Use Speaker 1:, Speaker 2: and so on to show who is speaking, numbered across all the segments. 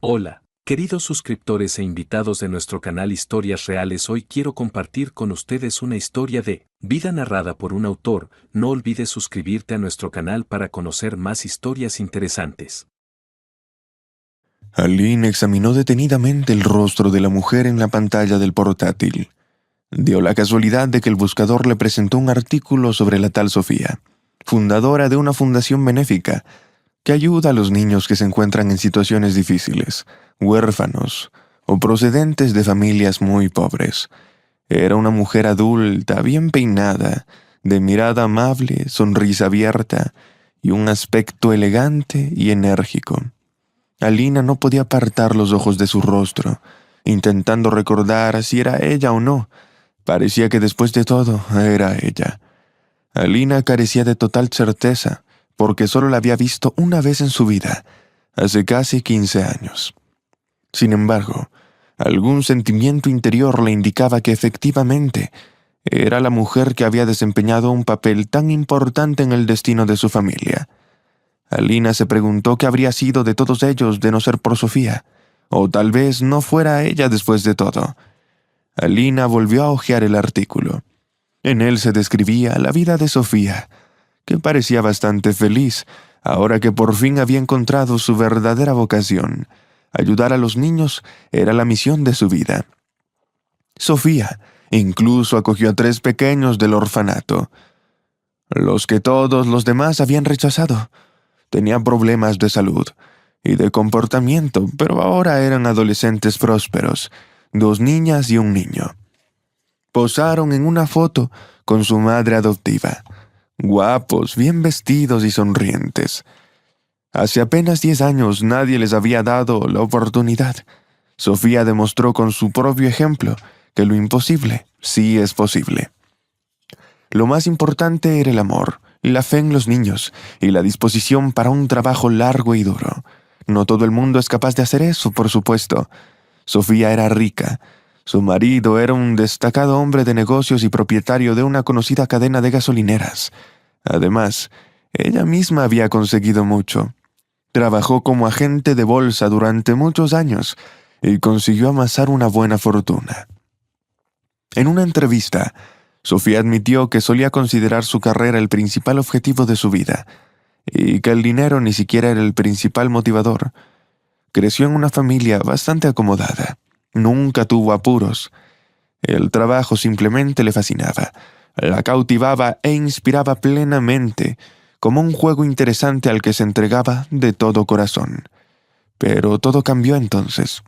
Speaker 1: Hola, queridos suscriptores e invitados de nuestro canal Historias Reales. Hoy quiero compartir con ustedes una historia de vida narrada por un autor. No olvides suscribirte a nuestro canal para conocer más historias interesantes.
Speaker 2: Aline examinó detenidamente el rostro de la mujer en la pantalla del portátil. Dio la casualidad de que el buscador le presentó un artículo sobre la tal Sofía, fundadora de una fundación benéfica que ayuda a los niños que se encuentran en situaciones difíciles, huérfanos o procedentes de familias muy pobres. Era una mujer adulta, bien peinada, de mirada amable, sonrisa abierta y un aspecto elegante y enérgico. Alina no podía apartar los ojos de su rostro, intentando recordar si era ella o no. Parecía que después de todo era ella. Alina carecía de total certeza, porque solo la había visto una vez en su vida, hace casi 15 años. Sin embargo, algún sentimiento interior le indicaba que efectivamente era la mujer que había desempeñado un papel tan importante en el destino de su familia. Alina se preguntó qué habría sido de todos ellos de no ser por Sofía, o tal vez no fuera ella después de todo. Alina volvió a hojear el artículo. En él se describía la vida de Sofía, que parecía bastante feliz, ahora que por fin había encontrado su verdadera vocación. Ayudar a los niños era la misión de su vida. Sofía incluso acogió a 3 pequeños del orfanato, los que todos los demás habían rechazado. Tenían problemas de salud y de comportamiento, pero ahora eran adolescentes prósperos, 2 niñas y un niño. Posaron en una foto con su madre adoptiva, guapos, bien vestidos y sonrientes. Hace apenas 10 años nadie les había dado la oportunidad. Sofía demostró con su propio ejemplo que lo imposible sí es posible. Lo más importante era el amor, la fe en los niños y la disposición para un trabajo largo y duro. No todo el mundo es capaz de hacer eso, por supuesto. Sofía era rica. Su marido era un destacado hombre de negocios y propietario de una conocida cadena de gasolineras. Además, ella misma había conseguido mucho. Trabajó como agente de bolsa durante muchos años y consiguió amasar una buena fortuna. En una entrevista, Sofía admitió que solía considerar su carrera el principal objetivo de su vida y que el dinero ni siquiera era el principal motivador. Creció en una familia bastante acomodada. Nunca tuvo apuros. El trabajo simplemente le fascinaba, la cautivaba e inspiraba plenamente, como un juego interesante al que se entregaba de todo corazón. Pero todo cambió entonces.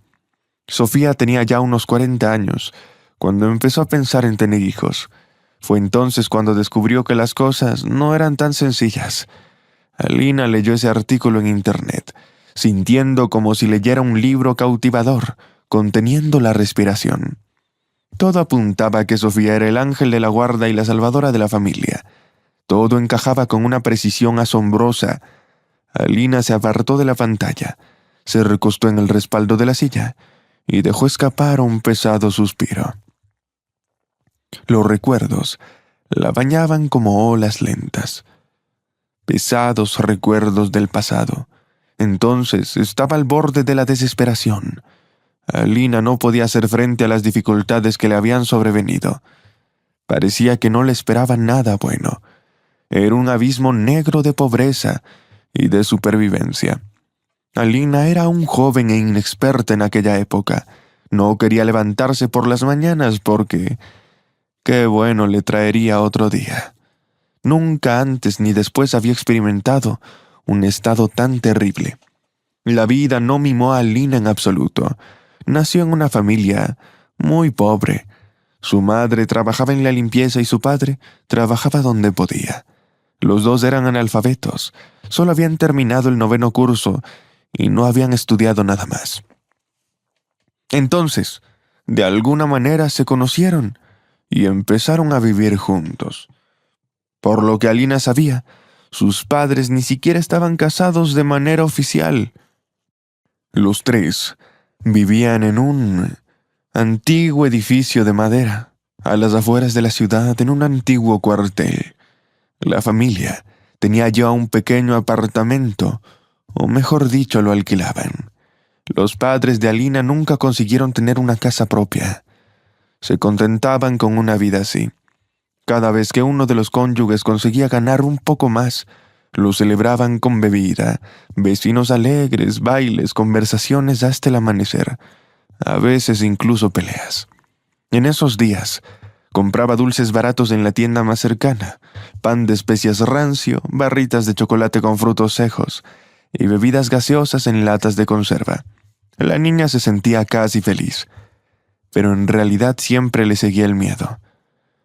Speaker 2: Sofía tenía ya unos 40 años, cuando empezó a pensar en tener hijos. Fue entonces cuando descubrió que las cosas no eran tan sencillas. Alina leyó ese artículo en internet, sintiendo como si leyera un libro cautivador, conteniendo la respiración. Todo apuntaba a que Sofía era el ángel de la guarda y la salvadora de la familia. Todo encajaba con una precisión asombrosa. Alina se apartó de la pantalla, se recostó en el respaldo de la silla y dejó escapar un pesado suspiro. Los recuerdos la bañaban como olas lentas. Pesados recuerdos del pasado. Entonces estaba al borde de la desesperación. Alina no podía hacer frente a las dificultades que le habían sobrevenido. Parecía que no le esperaba nada bueno. Era un abismo negro de pobreza y de supervivencia. Alina era un joven e inexperta en aquella época. No quería levantarse por las mañanas porque qué bueno le traería otro día. Nunca antes ni después había experimentado un estado tan terrible. La vida no mimó a Alina en absoluto. Nació en una familia muy pobre. Su madre trabajaba en la limpieza y su padre trabajaba donde podía. Los dos eran analfabetos. Solo habían terminado el 9º curso y no habían estudiado nada más. Entonces, de alguna manera se conocieron y empezaron a vivir juntos. Por lo que Alina sabía, sus padres ni siquiera estaban casados de manera oficial. Los 3 vivían en un antiguo edificio de madera, a las afueras de la ciudad, en un antiguo cuartel. La familia tenía ya un pequeño apartamento, o mejor dicho, lo alquilaban. Los padres de Alina nunca consiguieron tener una casa propia. Se contentaban con una vida así. Cada vez que uno de los cónyuges conseguía ganar un poco más, lo celebraban con bebida, vecinos alegres, bailes, conversaciones hasta el amanecer, a veces incluso peleas. En esos días, compraba dulces baratos en la tienda más cercana, pan de especias rancio, barritas de chocolate con frutos secos y bebidas gaseosas en latas de conserva. La niña se sentía casi feliz, pero en realidad siempre le seguía el miedo.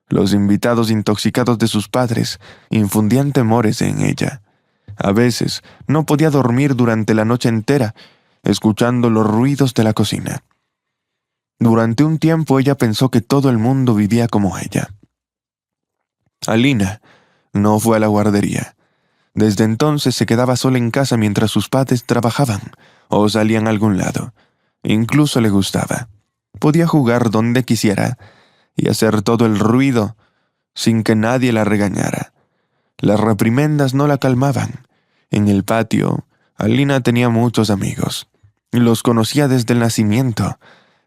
Speaker 2: Los invitados intoxicados de sus padres infundían temores en ella. A veces no podía dormir durante la noche entera, escuchando los ruidos de la cocina. Durante un tiempo ella pensó que todo el mundo vivía como ella. Alina no fue a la guardería. Desde entonces se quedaba sola en casa mientras sus padres trabajaban o salían a algún lado. Incluso le gustaba. Podía jugar donde quisiera y hacer todo el ruido sin que nadie la regañara. Las reprimendas no la calmaban. En el patio, Alina tenía muchos amigos. Los conocía desde el nacimiento.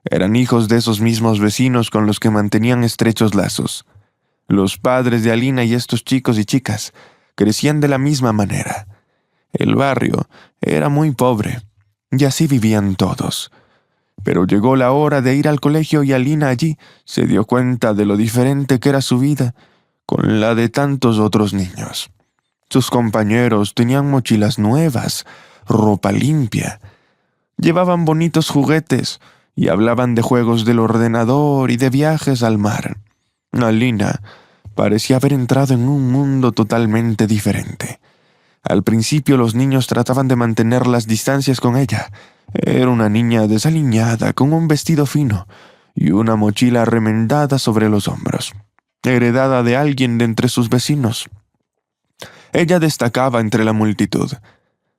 Speaker 2: Eran hijos de esos mismos vecinos con los que mantenían estrechos lazos. Los padres de Alina y estos chicos y chicas crecían de la misma manera. El barrio era muy pobre, y así vivían todos. Pero llegó la hora de ir al colegio y Alina allí se dio cuenta de lo diferente que era su vida con la de tantos otros niños. Sus compañeros tenían mochilas nuevas, ropa limpia, llevaban bonitos juguetes y hablaban de juegos del ordenador y de viajes al mar. Alina parecía haber entrado en un mundo totalmente diferente. Al principio los niños trataban de mantener las distancias con ella. Era una niña desaliñada, con un vestido fino y una mochila remendada sobre los hombros, heredada de alguien de entre sus vecinos. Ella destacaba entre la multitud.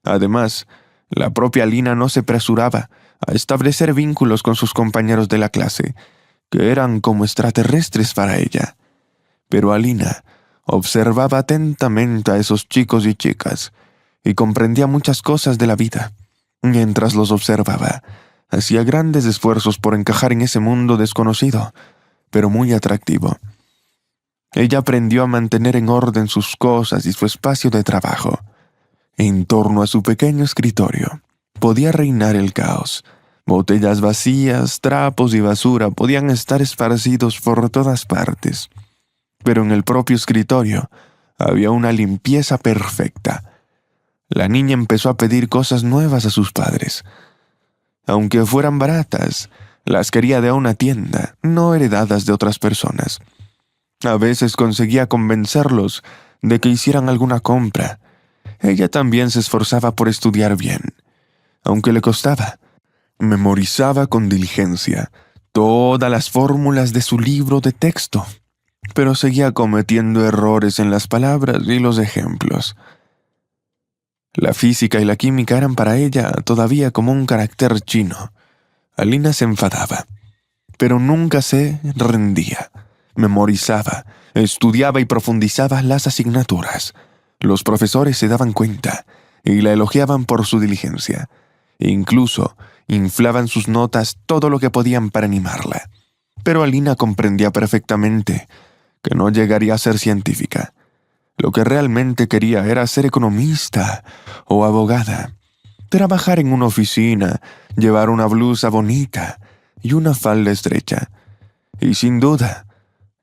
Speaker 2: Además, la propia Alina no se apresuraba a establecer vínculos con sus compañeros de la clase, que eran como extraterrestres para ella. Pero Alina observaba atentamente a esos chicos y chicas y comprendía muchas cosas de la vida. Mientras los observaba, hacía grandes esfuerzos por encajar en ese mundo desconocido, pero muy atractivo. Ella aprendió a mantener en orden sus cosas y su espacio de trabajo. En torno a su pequeño escritorio podía reinar el caos. Botellas vacías, trapos y basura podían estar esparcidos por todas partes. Pero en el propio escritorio había una limpieza perfecta. La niña empezó a pedir cosas nuevas a sus padres. Aunque fueran baratas, las quería de una tienda, no heredadas de otras personas. A veces conseguía convencerlos de que hicieran alguna compra. Ella también se esforzaba por estudiar bien. Aunque le costaba, memorizaba con diligencia todas las fórmulas de su libro de texto, pero seguía cometiendo errores en las palabras y los ejemplos. La física y la química eran para ella todavía como un carácter chino. Alina se enfadaba, pero nunca se rendía. Memorizaba, estudiaba y profundizaba las asignaturas. Los profesores se daban cuenta y la elogiaban por su diligencia. Incluso inflaban sus notas todo lo que podían para animarla. Pero Alina comprendía perfectamente que no llegaría a ser científica. Lo que realmente quería era ser economista o abogada, trabajar en una oficina, llevar una blusa bonita y una falda estrecha, y sin duda,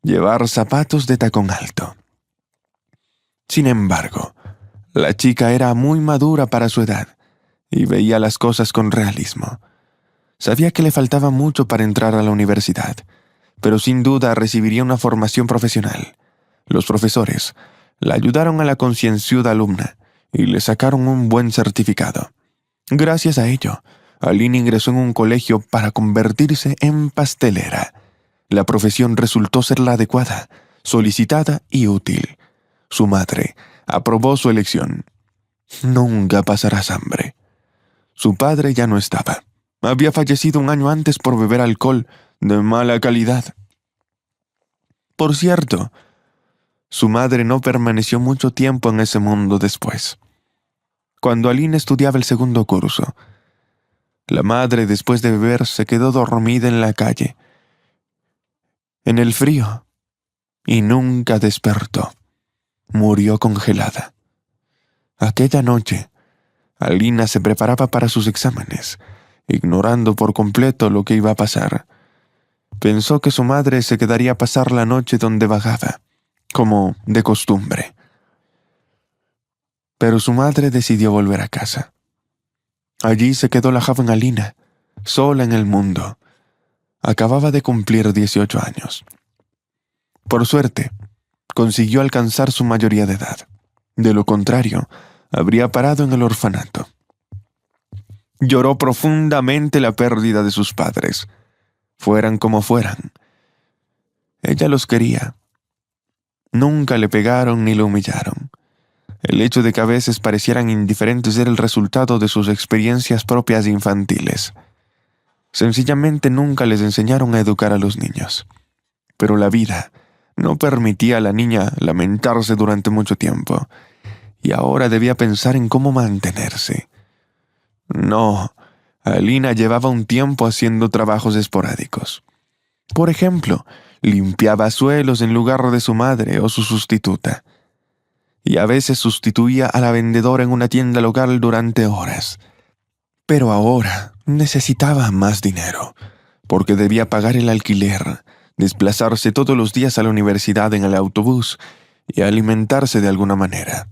Speaker 2: llevar zapatos de tacón alto. Sin embargo, la chica era muy madura para su edad y veía las cosas con realismo. Sabía que le faltaba mucho para entrar a la universidad, pero sin duda recibiría una formación profesional. Los profesores la ayudaron a la concienzuda alumna y le sacaron un buen certificado. Gracias a ello, Alina ingresó en un colegio para convertirse en pastelera. La profesión resultó ser la adecuada, solicitada y útil. Su madre aprobó su elección. Nunca pasarás hambre. Su padre ya no estaba. Había fallecido un año antes por beber alcohol de mala calidad. Por cierto, su madre no permaneció mucho tiempo en ese mundo después. Cuando Alina estudiaba el segundo curso, La madre, después de beber, se quedó dormida en la calle, en el frío, y nunca despertó. Murió congelada. Aquella noche, Alina se preparaba para sus exámenes, ignorando por completo lo que iba a pasar. Pensó que su madre se quedaría a pasar la noche donde vagaba, como de costumbre. Pero su madre decidió volver a casa. Allí se quedó la joven Alina, sola en el mundo. Acababa de cumplir 18 años. Por suerte, consiguió alcanzar su mayoría de edad. De lo contrario, habría parado en el orfanato. Lloró profundamente la pérdida de sus padres, fueran como fueran. Ella los quería. Nunca le pegaron ni lo humillaron. El hecho de que a veces parecieran indiferentes era el resultado de sus experiencias propias infantiles. Sencillamente nunca les enseñaron a educar a los niños. Pero la vida no permitía a la niña lamentarse durante mucho tiempo, y ahora debía pensar en cómo mantenerse. No, Alina llevaba un tiempo haciendo trabajos esporádicos. Por ejemplo, limpiaba suelos en lugar de su madre o su sustituta, y a veces sustituía a la vendedora en una tienda local durante horas. Pero ahora necesitaba más dinero, porque debía pagar el alquiler, desplazarse todos los días a la universidad en el autobús y alimentarse de alguna manera.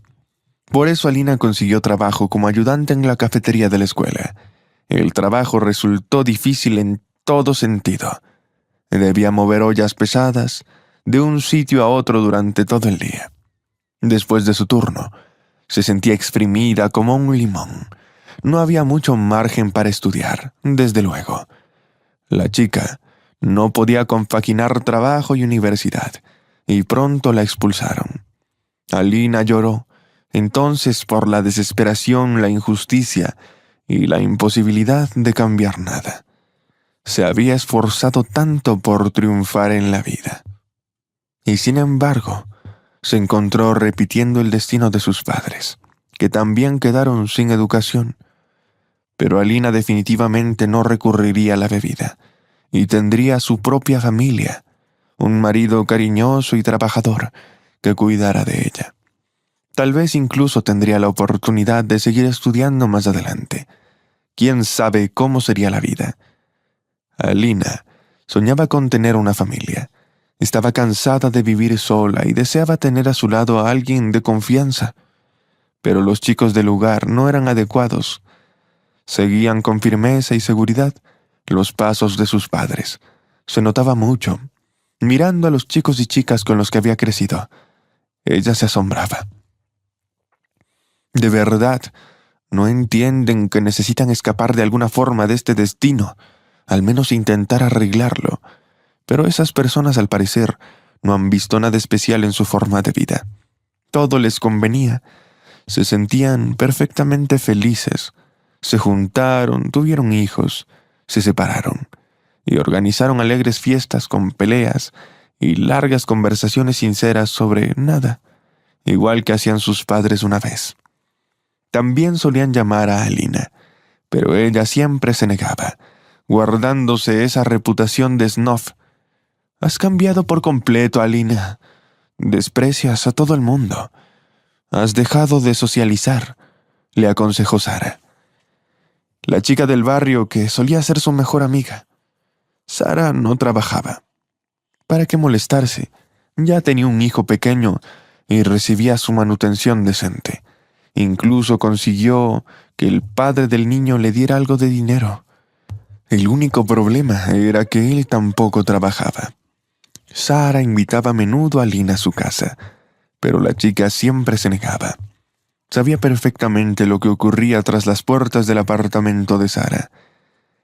Speaker 2: Por eso Alina consiguió trabajo como ayudante en la cafetería de la escuela. El trabajo resultó difícil en todo sentido. Debía mover ollas pesadas de un sitio a otro durante todo el día. Después de su turno, se sentía exprimida como un limón. No había mucho margen para estudiar, desde luego. La chica no podía compaginar trabajo y universidad, y pronto la expulsaron. Alina lloró, entonces, por la desesperación, la injusticia y la imposibilidad de cambiar nada. Se había esforzado tanto por triunfar en la vida. Y sin embargo, se encontró repitiendo el destino de sus padres, que también quedaron sin educación. Pero Alina definitivamente no recurriría a la bebida, y tendría su propia familia, un marido cariñoso y trabajador que cuidara de ella. Tal vez incluso tendría la oportunidad de seguir estudiando más adelante. ¿Quién sabe cómo sería la vida? Alina soñaba con tener una familia. Estaba cansada de vivir sola y deseaba tener a su lado a alguien de confianza. Pero los chicos del lugar no eran adecuados. Seguían con firmeza y seguridad los pasos de sus padres. Se notaba mucho. Mirando a los chicos y chicas con los que había crecido, ella se asombraba. ¿De verdad no entienden que necesitan escapar de alguna forma de este destino? Al menos intentar arreglarlo. Pero esas personas, al parecer, no han visto nada especial en su forma de vida. Todo les convenía. Se sentían perfectamente felices. Se juntaron, tuvieron hijos, se separaron y organizaron alegres fiestas con peleas y largas conversaciones sinceras sobre nada, igual que hacían sus padres una vez. También solían llamar a Alina, pero ella siempre se negaba, guardándose esa reputación de snob. «Has cambiado por completo, Alina. Desprecias a todo el mundo. Has dejado de socializar», le aconsejó Sara, la chica del barrio que solía ser su mejor amiga. Sara no trabajaba. ¿Para qué molestarse? Ya tenía un hijo pequeño y recibía su manutención decente. Incluso consiguió que el padre del niño le diera algo de dinero. El único problema era que él tampoco trabajaba. Sara invitaba a menudo a Alina a su casa, pero la chica siempre se negaba. Sabía perfectamente lo que ocurría tras las puertas del apartamento de Sara.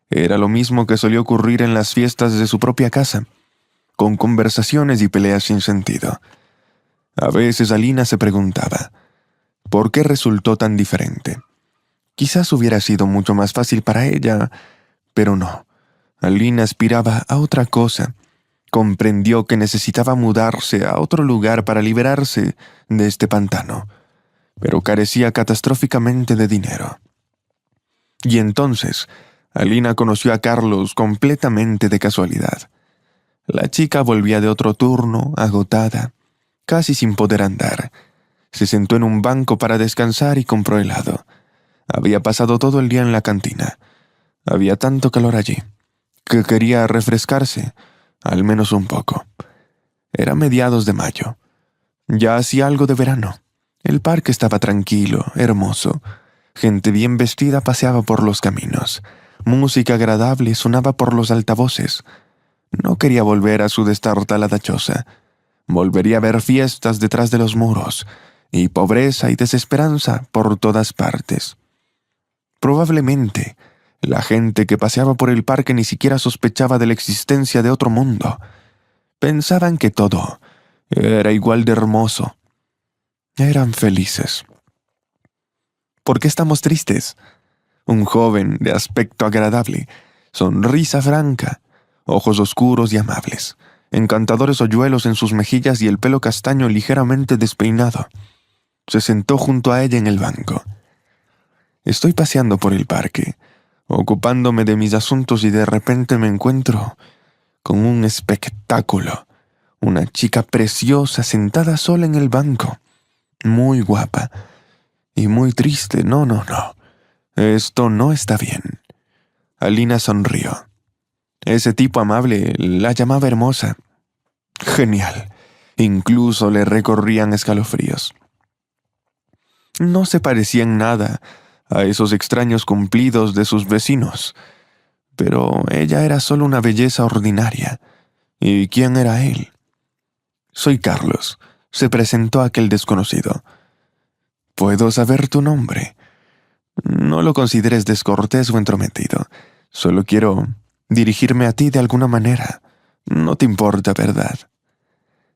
Speaker 2: Era lo mismo que solía ocurrir en las fiestas de su propia casa, con conversaciones y peleas sin sentido. A veces Alina se preguntaba, ¿por qué resultó tan diferente? Quizás hubiera sido mucho más fácil para ella, pero no. Alina aspiraba a otra cosa. Comprendió que necesitaba mudarse a otro lugar para liberarse de este pantano, pero carecía catastróficamente de dinero. Y entonces, Alina conoció a Carlos completamente de casualidad. La chica volvía de otro turno, agotada, casi sin poder andar. Se sentó en un banco para descansar y compró helado. Había pasado todo el día en la cantina. Había tanto calor allí que quería refrescarse, al menos un poco. Era mediados de mayo. Ya hacía algo de verano. El parque estaba tranquilo, hermoso. Gente bien vestida paseaba por los caminos. Música agradable sonaba por los altavoces. No quería volver a su destartalada choza. Volvería a ver fiestas detrás de los muros, y pobreza y desesperanza por todas partes. Probablemente, la gente que paseaba por el parque ni siquiera sospechaba de la existencia de otro mundo. Pensaban que todo era igual de hermoso. Eran felices. ¿Por qué estamos tristes? Un joven de aspecto agradable, sonrisa franca, ojos oscuros y amables, encantadores hoyuelos en sus mejillas y el pelo castaño ligeramente despeinado. Se sentó junto a ella en el banco. Estoy paseando por el parque, ocupándome de mis asuntos y de repente me encuentro con un espectáculo. Una chica preciosa sentada sola en el banco, muy guapa y muy triste. No. Esto no está bien. Alina sonrió. Ese tipo amable la llamaba hermosa. Genial. Incluso le recorrían escalofríos. No se parecía en nada a esos extraños cumplidos de sus vecinos, pero ella era solo una belleza ordinaria. ¿Y quién era él? Soy Carlos, se presentó aquel desconocido. ¿Puedo saber tu nombre? No lo consideres descortés o entrometido. Solo quiero dirigirme a ti de alguna manera. No te importa, ¿verdad?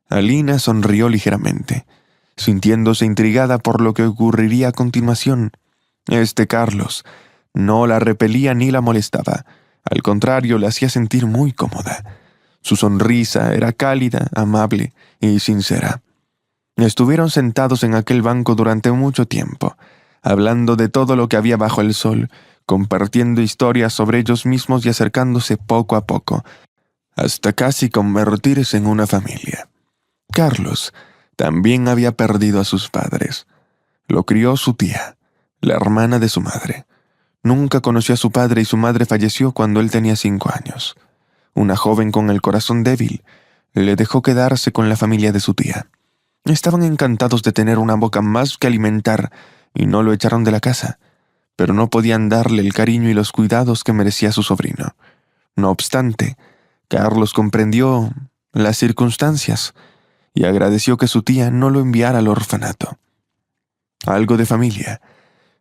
Speaker 2: Alina sonrió ligeramente, sintiéndose intrigada por lo que ocurriría a continuación. Carlos no la repelía ni la molestaba. Al contrario, la hacía sentir muy cómoda. Su sonrisa era cálida, amable y sincera. Estuvieron sentados en aquel banco durante mucho tiempo, hablando de todo lo que había bajo el sol, compartiendo historias sobre ellos mismos y acercándose poco a poco, hasta casi convertirse en una familia. Carlos también había perdido a sus padres. Lo crió su tía, la hermana de su madre. Nunca conoció a su padre y su madre falleció cuando él tenía 5 años. Una joven con el corazón débil le dejó quedarse con la familia de su tía. Estaban encantados de tener una boca más que alimentar y no lo echaron de la casa, pero no podían darle el cariño y los cuidados que merecía su sobrino. No obstante, Carlos comprendió las circunstancias y agradeció que su tía no lo enviara al orfanato. Algo de familia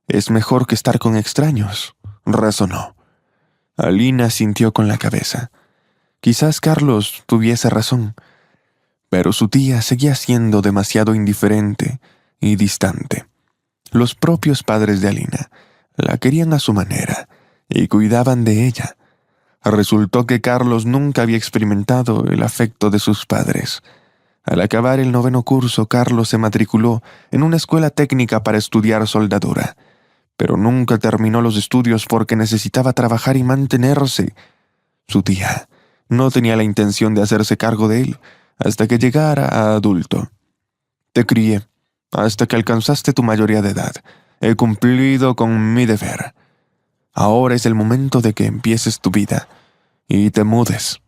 Speaker 2: es mejor que estar con extraños, razonó. Alina sintió con la cabeza. Quizás Carlos tuviese razón, pero su tía seguía siendo demasiado indiferente y distante. Los propios padres de Alina la querían a su manera y cuidaban de ella. Resultó que Carlos nunca había experimentado el afecto de sus padres. Al acabar el 9º curso, Carlos se matriculó en una escuela técnica para estudiar soldadura, pero nunca terminó los estudios porque necesitaba trabajar y mantenerse. Su tía no tenía la intención de hacerse cargo de él hasta que llegara a adulto. Te crié hasta que alcanzaste tu mayoría de edad. He cumplido con mi deber. Ahora es el momento de que empieces tu vida y te mudes.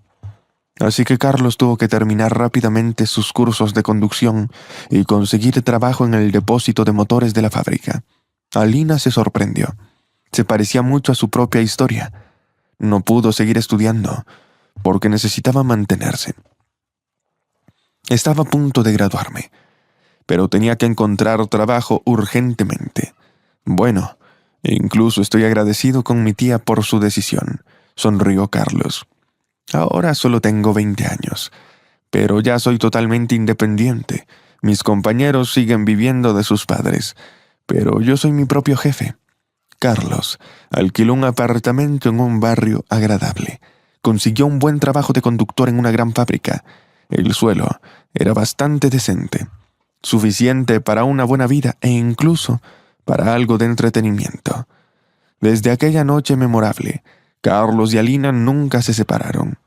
Speaker 2: Así que Carlos tuvo que terminar rápidamente sus cursos de conducción y conseguir trabajo en el depósito de motores de la fábrica. Alina se sorprendió. Se parecía mucho a su propia historia. No pudo seguir estudiando porque necesitaba mantenerse. Estaba a punto de graduarme, pero tenía que encontrar trabajo urgentemente. Bueno, incluso estoy agradecido con mi tía por su decisión, sonrió Carlos. Ahora solo tengo 20 años, pero ya soy totalmente independiente. Mis compañeros siguen viviendo de sus padres, pero yo soy mi propio jefe. Carlos alquiló un apartamento en un barrio agradable. Consiguió un buen trabajo de conductor en una gran fábrica. El suelo era bastante decente, suficiente para una buena vida e incluso para algo de entretenimiento. Desde aquella noche memorable, Carlos y Alina nunca se separaron.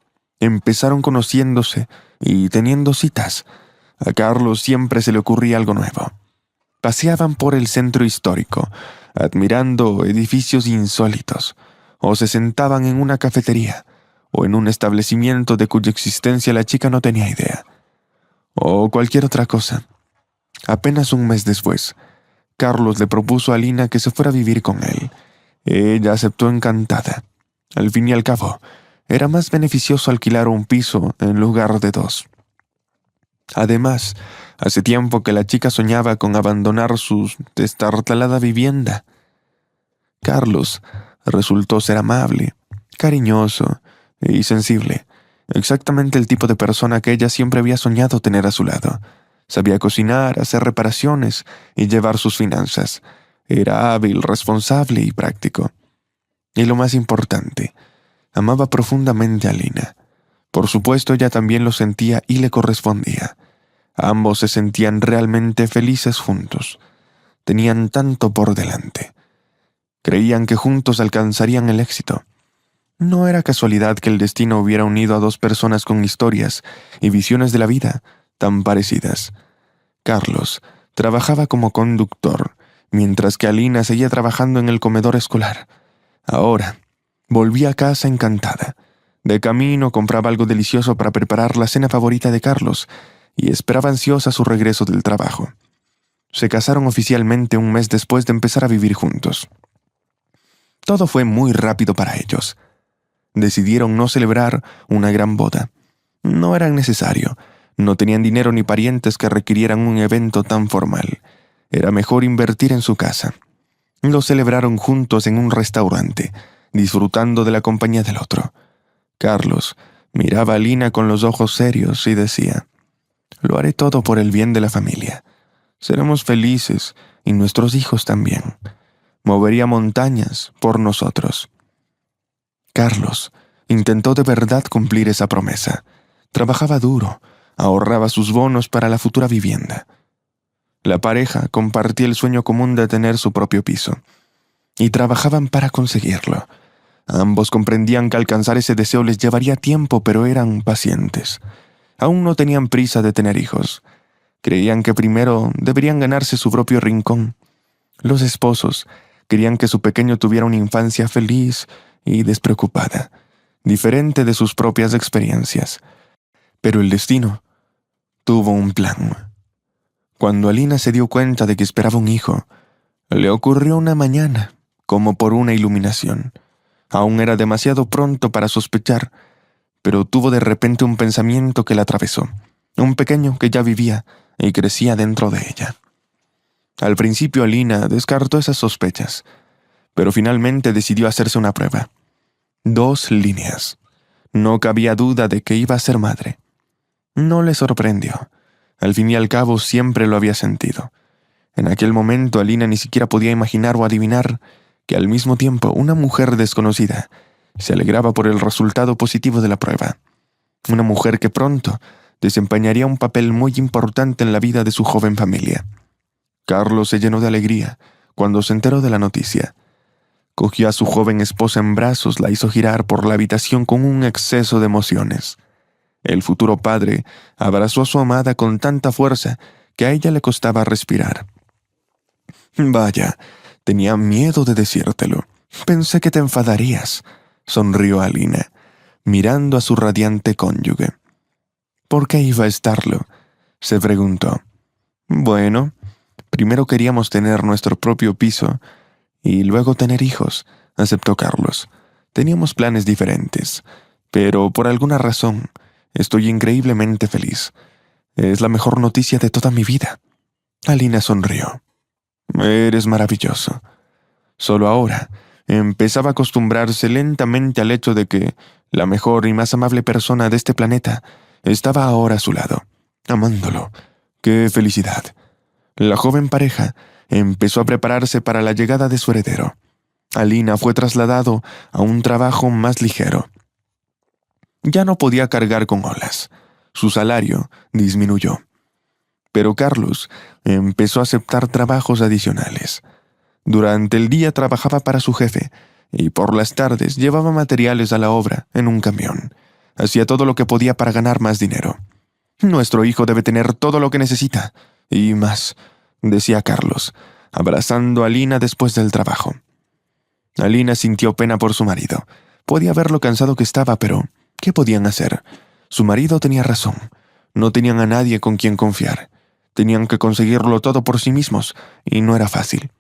Speaker 2: Empezaron conociéndose y teniendo citas. A Carlos siempre se le ocurría algo nuevo. Paseaban por el centro histórico, admirando edificios insólitos, o se sentaban en una cafetería, o en un establecimiento de cuya existencia la chica no tenía idea, o cualquier otra cosa. Apenas un mes después, Carlos le propuso a Alina que se fuera a vivir con él. Ella aceptó encantada. Al fin y al cabo, era más beneficioso alquilar un piso en lugar de dos. Además, hace tiempo que la chica soñaba con abandonar su destartalada vivienda. Carlos resultó ser amable, cariñoso y sensible, exactamente el tipo de persona que ella siempre había soñado tener a su lado. Sabía cocinar, hacer reparaciones y llevar sus finanzas. Era hábil, responsable y práctico. Y lo más importante, amaba profundamente a Alina. Por supuesto, ella también lo sentía y le correspondía. Ambos se sentían realmente felices juntos. Tenían tanto por delante. Creían que juntos alcanzarían el éxito. No era casualidad que el destino hubiera unido a dos personas con historias y visiones de la vida tan parecidas. Carlos trabajaba como conductor, mientras que Alina seguía trabajando en el comedor escolar. Ahora, volvía a casa encantada. De camino compraba algo delicioso para preparar la cena favorita de Carlos y esperaba ansiosa su regreso del trabajo. Se casaron oficialmente un mes después de empezar a vivir juntos. Todo fue muy rápido para ellos. Decidieron no celebrar una gran boda. No era necesario. No tenían dinero ni parientes que requirieran un evento tan formal. Era mejor invertir en su casa. Lo celebraron juntos en un restaurante, disfrutando de la compañía del otro. Carlos miraba a Alina con los ojos serios y decía: «Lo haré todo por el bien de la familia. Seremos felices y nuestros hijos también. Movería montañas por nosotros». Carlos intentó de verdad cumplir esa promesa. Trabajaba duro, ahorraba sus bonos para la futura vivienda. La pareja compartía el sueño común de tener su propio piso, y trabajaban para conseguirlo. Ambos comprendían que alcanzar ese deseo les llevaría tiempo, pero eran pacientes. Aún no tenían prisa de tener hijos. Creían que primero deberían ganarse su propio rincón. Los esposos querían que su pequeño tuviera una infancia feliz y despreocupada, diferente de sus propias experiencias. Pero el destino tuvo un plan. Cuando Alina se dio cuenta de que esperaba un hijo, le ocurrió una mañana, como por una iluminación. Aún era demasiado pronto para sospechar, pero tuvo de repente un pensamiento que la atravesó, un pequeño que ya vivía y crecía dentro de ella. Al principio Alina descartó esas sospechas, pero finalmente decidió hacerse una prueba. 2 líneas. No cabía duda de que iba a ser madre. No le sorprendió. Al fin y al cabo siempre lo había sentido. En aquel momento Alina ni siquiera podía imaginar o adivinar que al mismo tiempo una mujer desconocida se alegraba por el resultado positivo de la prueba. Una mujer que pronto desempeñaría un papel muy importante en la vida de su joven familia. Carlos se llenó de alegría cuando se enteró de la noticia. Cogió a su joven esposa en brazos, la hizo girar por la habitación con un exceso de emociones. El futuro padre abrazó a su amada con tanta fuerza que a ella le costaba respirar. «Vaya, tenía miedo de decírtelo. Pensé que te enfadarías», sonrió Alina, mirando a su radiante cónyuge. «¿Por qué iba a estarlo?», se preguntó. «Bueno, primero queríamos tener nuestro propio piso y luego tener hijos», aceptó Carlos. «Teníamos planes diferentes, pero por alguna razón estoy increíblemente feliz. Es la mejor noticia de toda mi vida». Alina sonrió. «Eres maravilloso». Solo ahora empezaba a acostumbrarse lentamente al hecho de que la mejor y más amable persona de este planeta estaba ahora a su lado, amándolo. ¡Qué felicidad! La joven pareja empezó a prepararse para la llegada de su heredero. Alina fue trasladado a un trabajo más ligero. Ya no podía cargar con olas. Su salario disminuyó. Pero Carlos empezó a aceptar trabajos adicionales. Durante el día trabajaba para su jefe y por las tardes llevaba materiales a la obra en un camión. Hacía todo lo que podía para ganar más dinero. «Nuestro hijo debe tener todo lo que necesita, y más», decía Carlos, abrazando a Lina después del trabajo. Alina sintió pena por su marido. Podía ver lo cansado que estaba, pero ¿qué podían hacer? Su marido tenía razón. No tenían a nadie con quien confiar. Tenían que conseguirlo todo por sí mismos, y no era fácil.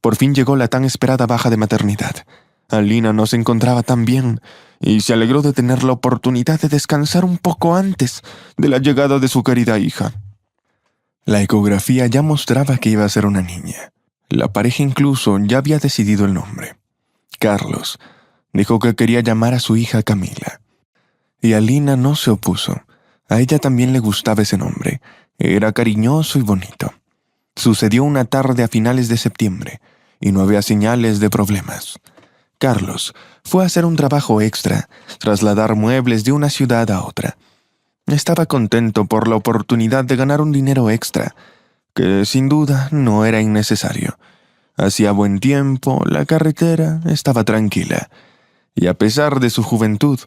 Speaker 2: Por fin llegó la tan esperada baja de maternidad. Alina no se encontraba tan bien, y se alegró de tener la oportunidad de descansar un poco antes de la llegada de su querida hija. La ecografía ya mostraba que iba a ser una niña. La pareja incluso ya había decidido el nombre. Carlos dijo que quería llamar a su hija Camila. Y Alina no se opuso. A ella también le gustaba ese nombre. Era cariñoso y bonito. Sucedió una tarde a finales de septiembre, y no había señales de problemas. Carlos fue a hacer un trabajo extra, trasladar muebles de una ciudad a otra. Estaba contento por la oportunidad de ganar un dinero extra, que sin duda no era innecesario. Hacía buen tiempo, la carretera estaba tranquila, y a pesar de su juventud,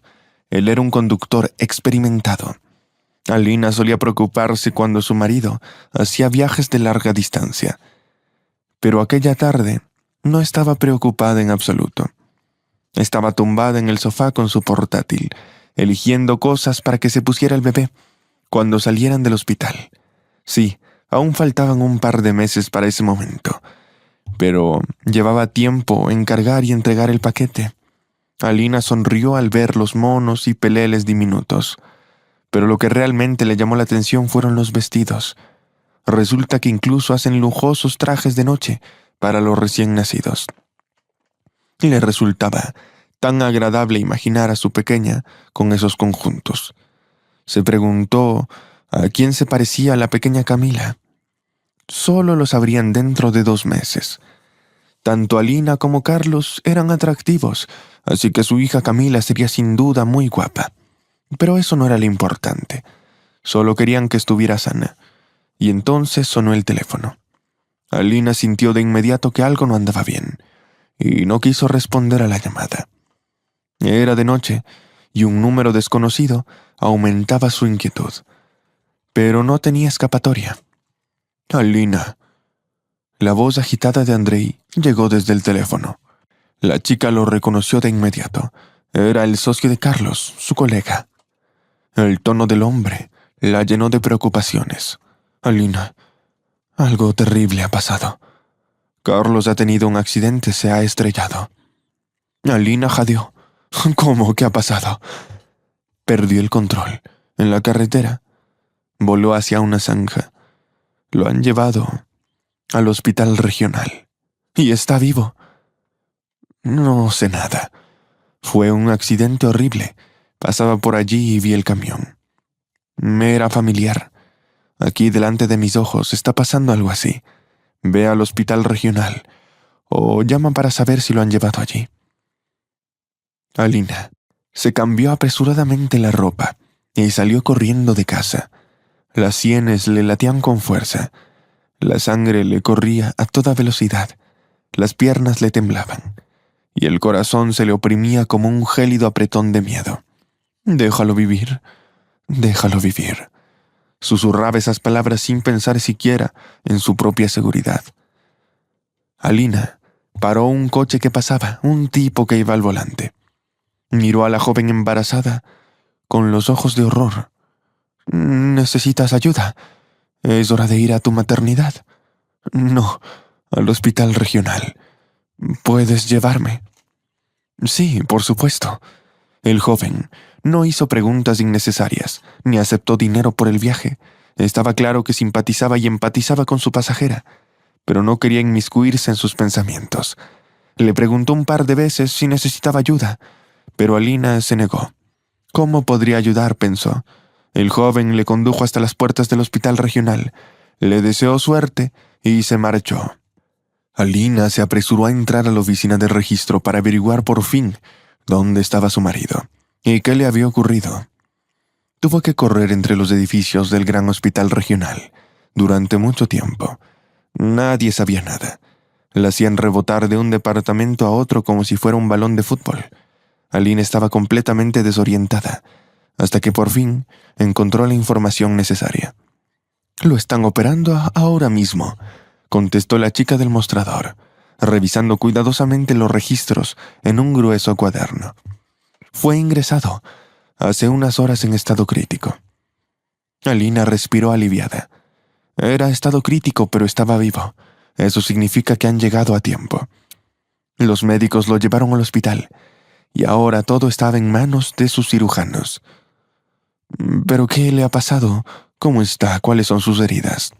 Speaker 2: él era un conductor experimentado. Alina solía preocuparse cuando su marido hacía viajes de larga distancia, pero aquella tarde no estaba preocupada en absoluto. Estaba tumbada en el sofá con su portátil, eligiendo cosas para que se pusiera el bebé cuando salieran del hospital. Sí, aún faltaban un par de meses para ese momento, pero llevaba tiempo en cargar y entregar el paquete. Alina sonrió al ver los monos y peleles diminutos, pero lo que realmente le llamó la atención fueron los vestidos. Resulta que incluso hacen lujosos trajes de noche para los recién nacidos. Le resultaba tan agradable imaginar a su pequeña con esos conjuntos. Se preguntó a quién se parecía la pequeña Camila. Solo lo sabrían dentro de 2 meses. Tanto Alina como Carlos eran atractivos, así que su hija Camila sería sin duda muy guapa. Pero eso no era lo importante. Solo querían que estuviera sana. Y entonces sonó el teléfono. Alina sintió de inmediato que algo no andaba bien, y no quiso responder a la llamada. Era de noche, y un número desconocido aumentaba su inquietud. Pero no tenía escapatoria. «Alina». La voz agitada de Andrei llegó desde el teléfono. La chica lo reconoció de inmediato. Era el socio de Carlos, su colega. El tono del hombre la llenó de preocupaciones. «Alina, algo terrible ha pasado. Carlos ha tenido un accidente, se ha estrellado». Alina jadeó. «¿Cómo? ¿Qué ha pasado?» Perdió el control. En la carretera voló hacia una zanja. Lo han llevado al hospital regional. Y está vivo. No sé nada. Fue un accidente horrible. Pasaba por allí y vi el camión. Me era familiar. Aquí delante de mis ojos está pasando algo así. Ve al hospital regional o llama para saber si lo han llevado allí». Alina se cambió apresuradamente la ropa y salió corriendo de casa. Las sienes le latían con fuerza. La sangre le corría a toda velocidad. Las piernas le temblaban y el corazón se le oprimía como un gélido apretón de miedo. «Déjalo vivir, déjalo vivir», susurraba esas palabras sin pensar siquiera en su propia seguridad. Alina paró un coche que pasaba, un tipo que iba al volante. Miró a la joven embarazada con los ojos de horror. «¿Necesitas ayuda? ¿Es hora de ir a tu maternidad?» «No, al hospital regional. ¿Puedes llevarme?» «Sí, por supuesto». El joven no hizo preguntas innecesarias, ni aceptó dinero por el viaje. Estaba claro que simpatizaba y empatizaba con su pasajera, pero no quería inmiscuirse en sus pensamientos. Le preguntó un par de veces si necesitaba ayuda, pero Alina se negó. ¿Cómo podría ayudar?, pensó. El joven le condujo hasta las puertas del hospital regional, le deseó suerte y se marchó. Alina se apresuró a entrar a la oficina de registro para averiguar por fin dónde estaba su marido y qué le había ocurrido. Tuvo que correr entre los edificios del gran hospital regional durante mucho tiempo. Nadie sabía nada. La hacían rebotar de un departamento a otro como si fuera un balón de fútbol. Alina estaba completamente desorientada, hasta que por fin encontró la información necesaria. «Lo están operando ahora mismo», contestó la chica del mostrador, revisando cuidadosamente los registros en un grueso cuaderno. «Fue ingresado hace unas horas en estado crítico». Alina respiró aliviada. Era estado crítico, pero estaba vivo. Eso significa que han llegado a tiempo. Los médicos lo llevaron al hospital, y ahora todo estaba en manos de sus cirujanos. «¿Pero qué le ha pasado? ¿Cómo está? ¿Cuáles son sus heridas?»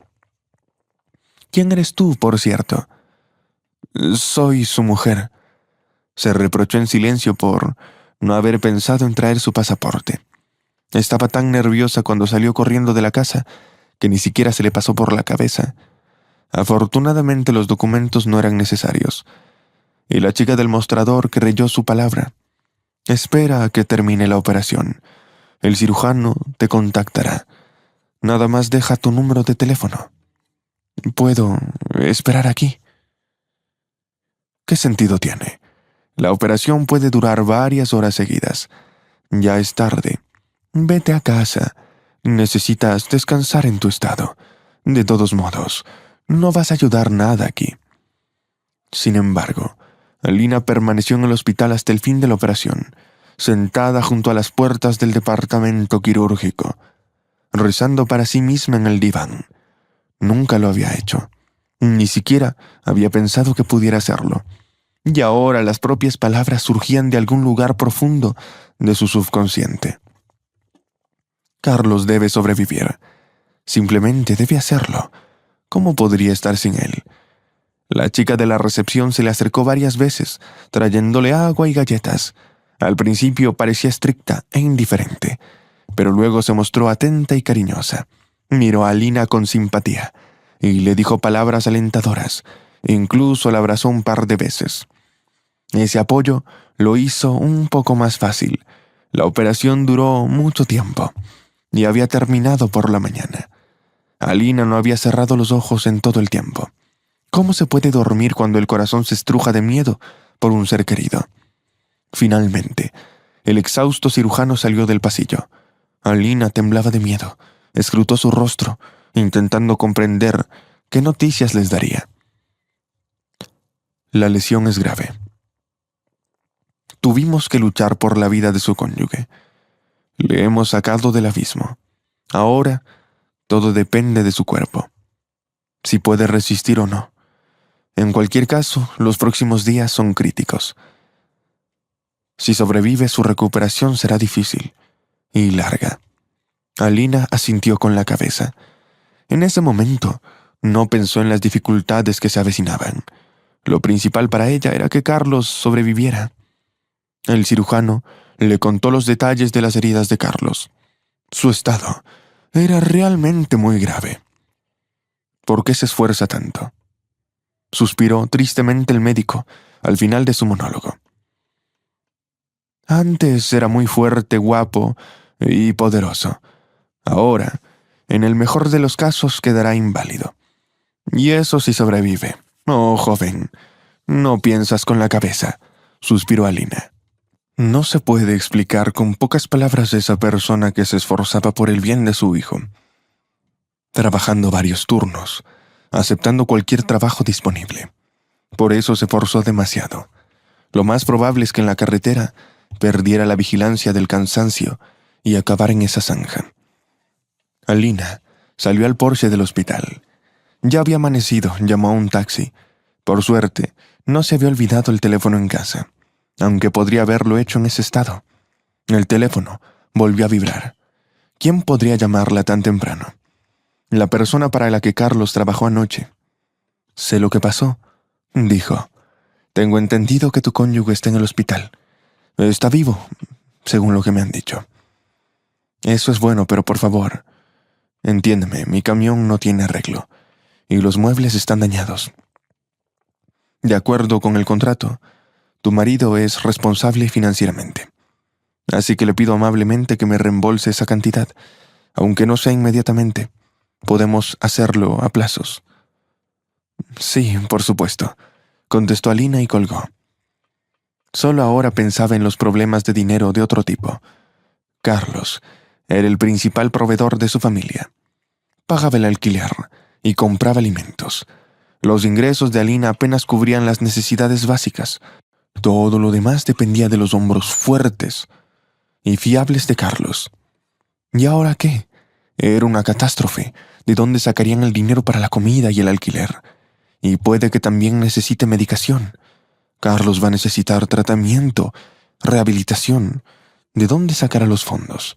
Speaker 2: «¿Quién eres tú, por cierto?» «Soy su mujer». Se reprochó en silencio por no haber pensado en traer su pasaporte. Estaba tan nerviosa cuando salió corriendo de la casa que ni siquiera se le pasó por la cabeza. Afortunadamente los documentos no eran necesarios, y la chica del mostrador creyó su palabra. «Espera a que termine la operación. El cirujano te contactará. Nada más deja tu número de teléfono». «¿Puedo esperar aquí?» «¿Qué sentido tiene? La operación puede durar varias horas seguidas. Ya es tarde. Vete a casa. Necesitas descansar en tu estado. De todos modos, no vas a ayudar nada aquí». Sin embargo, Alina permaneció en el hospital hasta el fin de la operación, sentada junto a las puertas del departamento quirúrgico, rezando para sí misma en el diván. Nunca lo había hecho. Ni siquiera había pensado que pudiera hacerlo. Y ahora las propias palabras surgían de algún lugar profundo de su subconsciente. Carlos debe sobrevivir. Simplemente debe hacerlo. ¿Cómo podría estar sin él? La chica de la recepción se le acercó varias veces, trayéndole agua y galletas. Al principio parecía estricta e indiferente, pero luego se mostró atenta y cariñosa. Miró a Alina con simpatía y le dijo palabras alentadoras. Incluso la abrazó un par de veces. Ese apoyo lo hizo un poco más fácil. La operación duró mucho tiempo y había terminado por la mañana. Alina no había cerrado los ojos en todo el tiempo. ¿Cómo se puede dormir cuando el corazón se estruja de miedo por un ser querido? Finalmente, el exhausto cirujano salió del pasillo. Alina temblaba de miedo. Escrutó su rostro, intentando comprender qué noticias les daría. «La lesión es grave. Tuvimos que luchar por la vida de su cónyuge. Le hemos sacado del abismo. Ahora, todo depende de su cuerpo. Si puede resistir o no. En cualquier caso, los próximos días son críticos. Si sobrevive, su recuperación será difícil y larga». Alina asintió con la cabeza. En ese momento, no pensó en las dificultades que se avecinaban. Lo principal para ella era que Carlos sobreviviera. El cirujano le contó los detalles de las heridas de Carlos. Su estado era realmente muy grave. «¿Por qué se esfuerza tanto?», suspiró tristemente el médico al final de su monólogo. «Antes era muy fuerte, guapo y poderoso. Ahora, en el mejor de los casos, quedará inválido. Y eso si sobrevive. Oh, joven, no piensas con la cabeza», suspiró Alina. No se puede explicar con pocas palabras esa persona que se esforzaba por el bien de su hijo, trabajando varios turnos, aceptando cualquier trabajo disponible. Por eso se forzó demasiado. Lo más probable es que en la carretera perdiera la vigilancia del cansancio y acabara en esa zanja. Alina salió al porche del hospital. Ya había amanecido, llamó a un taxi. Por suerte, no se había olvidado el teléfono en casa, aunque podría haberlo hecho en ese estado. El teléfono volvió a vibrar. ¿Quién podría llamarla tan temprano? La persona para la que Carlos trabajó anoche. «Sé lo que pasó», dijo. «Tengo entendido que tu cónyuge está en el hospital. Está vivo, según lo que me han dicho». «Eso es bueno, pero por favor, entiéndeme, mi camión no tiene arreglo y los muebles están dañados. De acuerdo con el contrato, tu marido es responsable financieramente. Así que le pido amablemente que me reembolse esa cantidad, aunque no sea inmediatamente. Podemos hacerlo a plazos». «Sí, por supuesto. contestó Alina y colgó. Solo ahora pensaba en los problemas de dinero de otro tipo. Carlos era el principal proveedor de su familia. Pagaba el alquiler y compraba alimentos. Los ingresos de Alina apenas cubrían las necesidades básicas. Todo lo demás dependía de los hombros fuertes y fiables de Carlos. ¿Y ahora qué? Era una catástrofe. ¿De dónde sacarían el dinero para la comida y el alquiler? Y puede que también necesite medicación. Carlos va a necesitar tratamiento, rehabilitación. ¿De dónde sacará los fondos?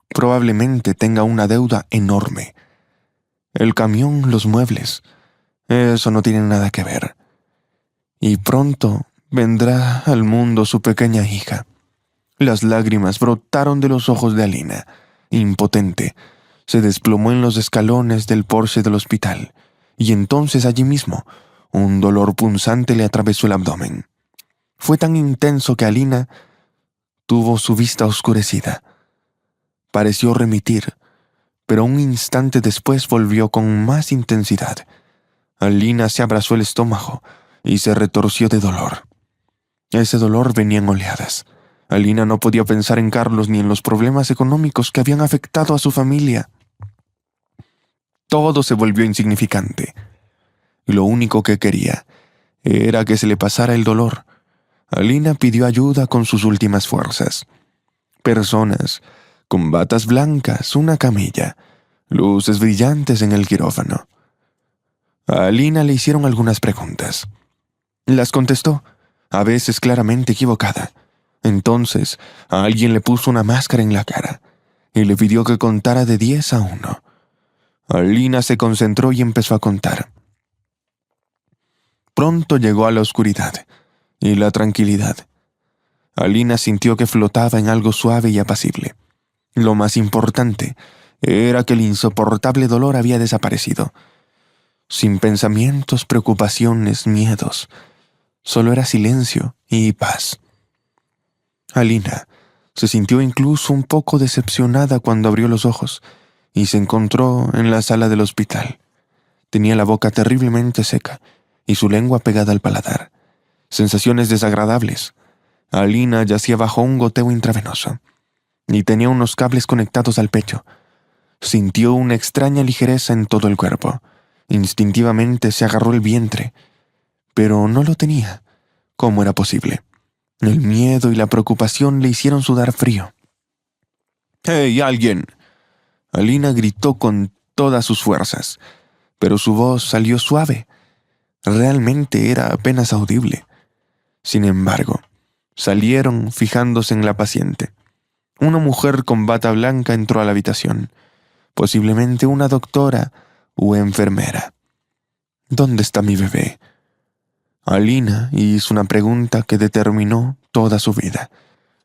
Speaker 2: Probablemente tenga una deuda enorme. El camión, los muebles, eso no tiene nada que ver. Y pronto vendrá al mundo su pequeña hija. Las lágrimas brotaron de los ojos de Alina. Impotente, se desplomó en los escalones del porche del hospital, y entonces allí mismo, un dolor punzante le atravesó el abdomen. Fue tan intenso que Alina tuvo su vista oscurecida. Pareció remitir, pero un instante después volvió con más intensidad. Alina se abrazó el estómago y se retorció de dolor. Ese dolor venía en oleadas. Alina no podía pensar en Carlos ni en los problemas económicos que habían afectado a su familia. Todo se volvió insignificante. Lo único que quería era que se le pasara el dolor. Alina pidió ayuda con sus últimas fuerzas. Personas con batas blancas, una camilla, luces brillantes en el quirófano. A Alina le hicieron algunas preguntas. Las contestó, a veces claramente equivocada. Entonces, a alguien le puso una máscara en la cara y le pidió que contara de 10 a 1. Alina se concentró y empezó a contar. Pronto llegó a la oscuridad y la tranquilidad. Alina sintió que flotaba en algo suave y apacible. Lo más importante era que el insoportable dolor había desaparecido. Sin pensamientos, preocupaciones, miedos. Solo era silencio y paz. Alina se sintió incluso un poco decepcionada cuando abrió los ojos y se encontró en la sala del hospital. Tenía la boca terriblemente seca y su lengua pegada al paladar. Sensaciones desagradables. Alina yacía bajo un goteo intravenoso y tenía unos cables conectados al pecho. Sintió una extraña ligereza en todo el cuerpo. Instintivamente se agarró el vientre, pero no lo tenía. ¿Cómo era posible? El miedo y la preocupación le hicieron sudar frío. ¡Hey, alguien! Alina gritó con todas sus fuerzas, pero su voz salió suave. Realmente era apenas audible. Sin embargo, salieron fijándose en la paciente. Una mujer con bata blanca entró a la habitación, posiblemente una doctora o enfermera. ¿Dónde está mi bebé? Alina hizo una pregunta que determinó toda su vida.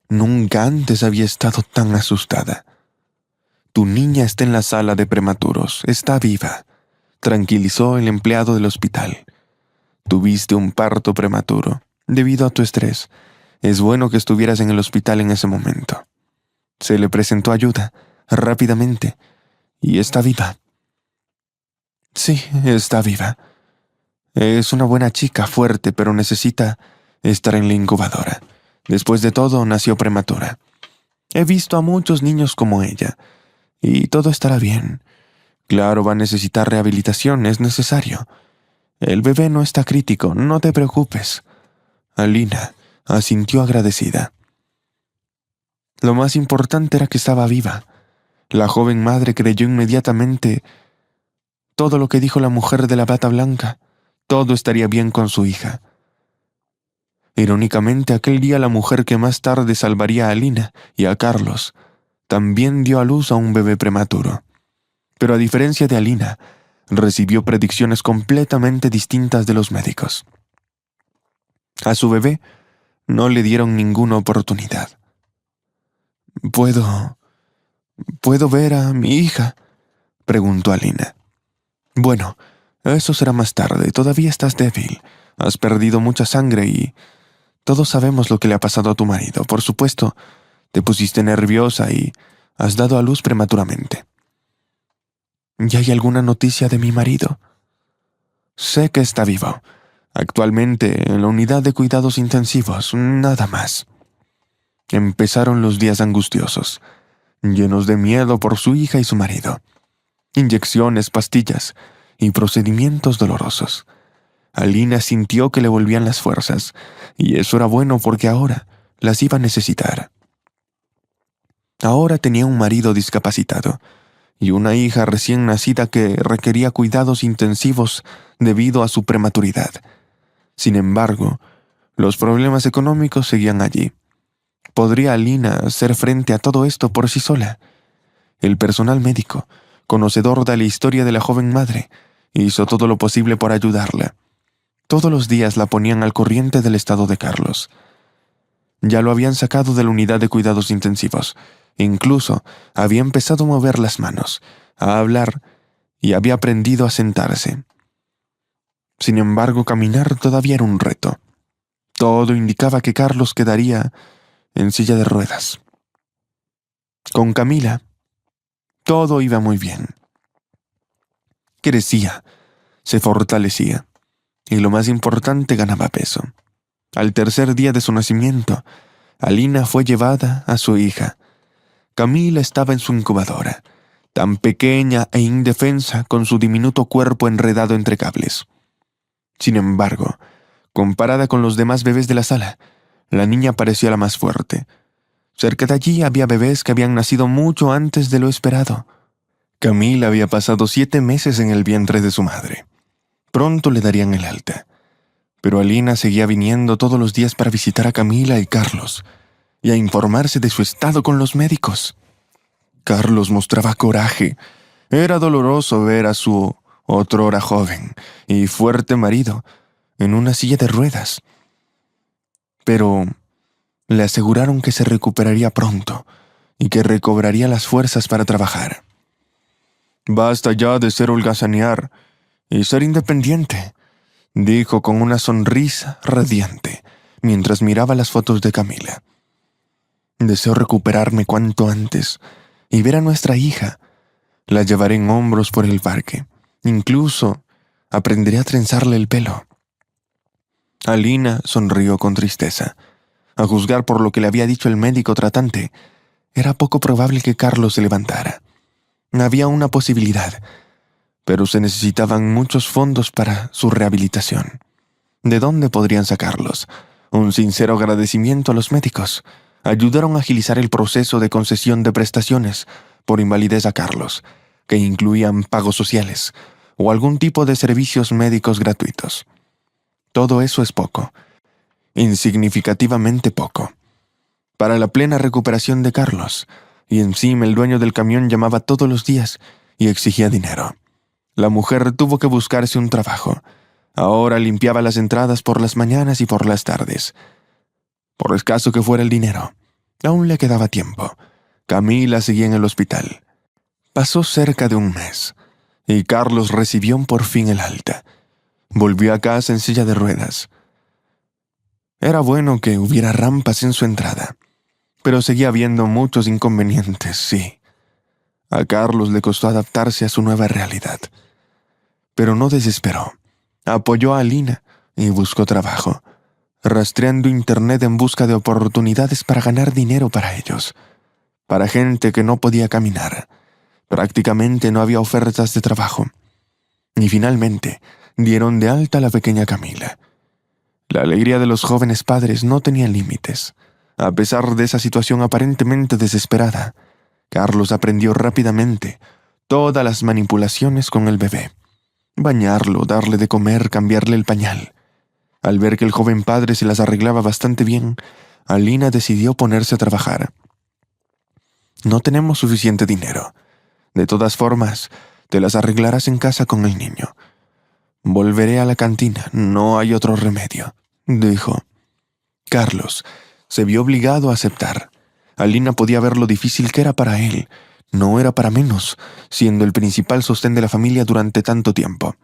Speaker 2: Nunca antes había estado tan asustada. Tu niña está en la sala de prematuros, está viva, tranquilizó el empleado del hospital. Tuviste un parto prematuro, debido a tu estrés. Es bueno que estuvieras en el hospital en ese momento. Se le presentó ayuda, rápidamente, y está viva. Sí, está viva. Es una buena chica, fuerte, pero necesita estar en la incubadora. Después de todo, nació prematura. He visto a muchos niños como ella, y todo estará bien. Claro, va a necesitar rehabilitación, es necesario. El bebé no está crítico, no te preocupes. Alina asintió agradecida. Lo más importante era que estaba viva. La joven madre creyó inmediatamente todo lo que dijo la mujer de la bata blanca. Todo estaría bien con su hija. Irónicamente, aquel día la mujer que más tarde salvaría a Alina y a Carlos también dio a luz a un bebé prematuro. Pero a diferencia de Alina, recibió predicciones completamente distintas de los médicos. A su bebé no le dieron ninguna oportunidad. ¿Puedo ver a mi hija?, preguntó Alina. Bueno, eso será más tarde. Todavía estás débil. Has perdido mucha sangre y todos sabemos lo que le ha pasado a tu marido. Por supuesto, te pusiste nerviosa y has dado a luz prematuramente. ¿Ya hay alguna noticia de mi marido? Sé que está vivo. Actualmente, en la unidad de cuidados intensivos, nada más. Empezaron los días angustiosos, llenos de miedo por su hija y su marido. Inyecciones, pastillas y procedimientos dolorosos. Alina sintió que le volvían las fuerzas, y eso era bueno porque ahora las iba a necesitar. Ahora tenía un marido discapacitado y una hija recién nacida que requería cuidados intensivos debido a su prematuridad. Sin embargo, los problemas económicos seguían allí. ¿Podría Alina hacer frente a todo esto por sí sola? El personal médico, conocedor de la historia de la joven madre, hizo todo lo posible por ayudarla. Todos los días la ponían al corriente del estado de Carlos. Ya lo habían sacado de la unidad de cuidados intensivos. Incluso había empezado a mover las manos, a hablar y había aprendido a sentarse. Sin embargo, caminar todavía era un reto. Todo indicaba que Carlos quedaría en silla de ruedas. Con Camila, todo iba muy bien. Crecía, se fortalecía y lo más importante, ganaba peso. Al tercer día de su nacimiento, Alina fue llevada a su hija. Camila estaba en su incubadora, tan pequeña e indefensa con su diminuto cuerpo enredado entre cables. Sin embargo, comparada con los demás bebés de la sala, la niña parecía la más fuerte. Cerca de allí había bebés que habían nacido mucho antes de lo esperado. Camila había pasado 7 meses en el vientre de su madre. Pronto le darían el alta. Pero Alina seguía viniendo todos los días para visitar a Camila y Carlos, y a informarse de su estado con los médicos. Carlos mostraba coraje. Era doloroso ver a su otrora joven y fuerte marido en una silla de ruedas. Pero le aseguraron que se recuperaría pronto y que recobraría las fuerzas para trabajar. «Basta ya de ser holgazanear y ser independiente», dijo con una sonrisa radiante mientras miraba las fotos de Camila. «Deseo recuperarme cuanto antes y ver a nuestra hija. La llevaré en hombros por el parque. Incluso aprenderé a trenzarle el pelo». Alina sonrió con tristeza. A juzgar por lo que le había dicho el médico tratante, era poco probable que Carlos se levantara. Había una posibilidad, pero se necesitaban muchos fondos para su rehabilitación. ¿De dónde podrían sacarlos? Un sincero agradecimiento a los médicos. Ayudaron a agilizar el proceso de concesión de prestaciones por invalidez a Carlos, que incluían pagos sociales o algún tipo de servicios médicos gratuitos. Todo eso es poco, insignificativamente poco, para la plena recuperación de Carlos, y encima el dueño del camión llamaba todos los días y exigía dinero. La mujer tuvo que buscarse un trabajo. Ahora limpiaba las entradas por las mañanas y por las tardes. Por escaso que fuera el dinero, aún le quedaba tiempo. Camila seguía en el hospital. Pasó cerca de un mes, y Carlos recibió por fin el alta. Volvió a casa en silla de ruedas. Era bueno que hubiera rampas en su entrada, pero seguía habiendo muchos inconvenientes, sí. A Carlos le costó adaptarse a su nueva realidad. Pero no desesperó. Apoyó a Alina y buscó trabajo, rastreando internet en busca de oportunidades para ganar dinero para ellos, para gente que no podía caminar. Prácticamente no había ofertas de trabajo. Y finalmente dieron de alta a la pequeña Camila. La alegría de los jóvenes padres no tenía límites. A pesar de esa situación aparentemente desesperada, Carlos aprendió rápidamente todas las manipulaciones con el bebé. Bañarlo, darle de comer, cambiarle el pañal. Al ver que el joven padre se las arreglaba bastante bien, Alina decidió ponerse a trabajar. «No tenemos suficiente dinero. De todas formas, te las arreglarás en casa con el niño. Volveré a la cantina, no hay otro remedio», dijo. Carlos se vio obligado a aceptar. Alina podía ver lo difícil que era para él. No era para menos, siendo el principal sostén de la familia durante tanto tiempo.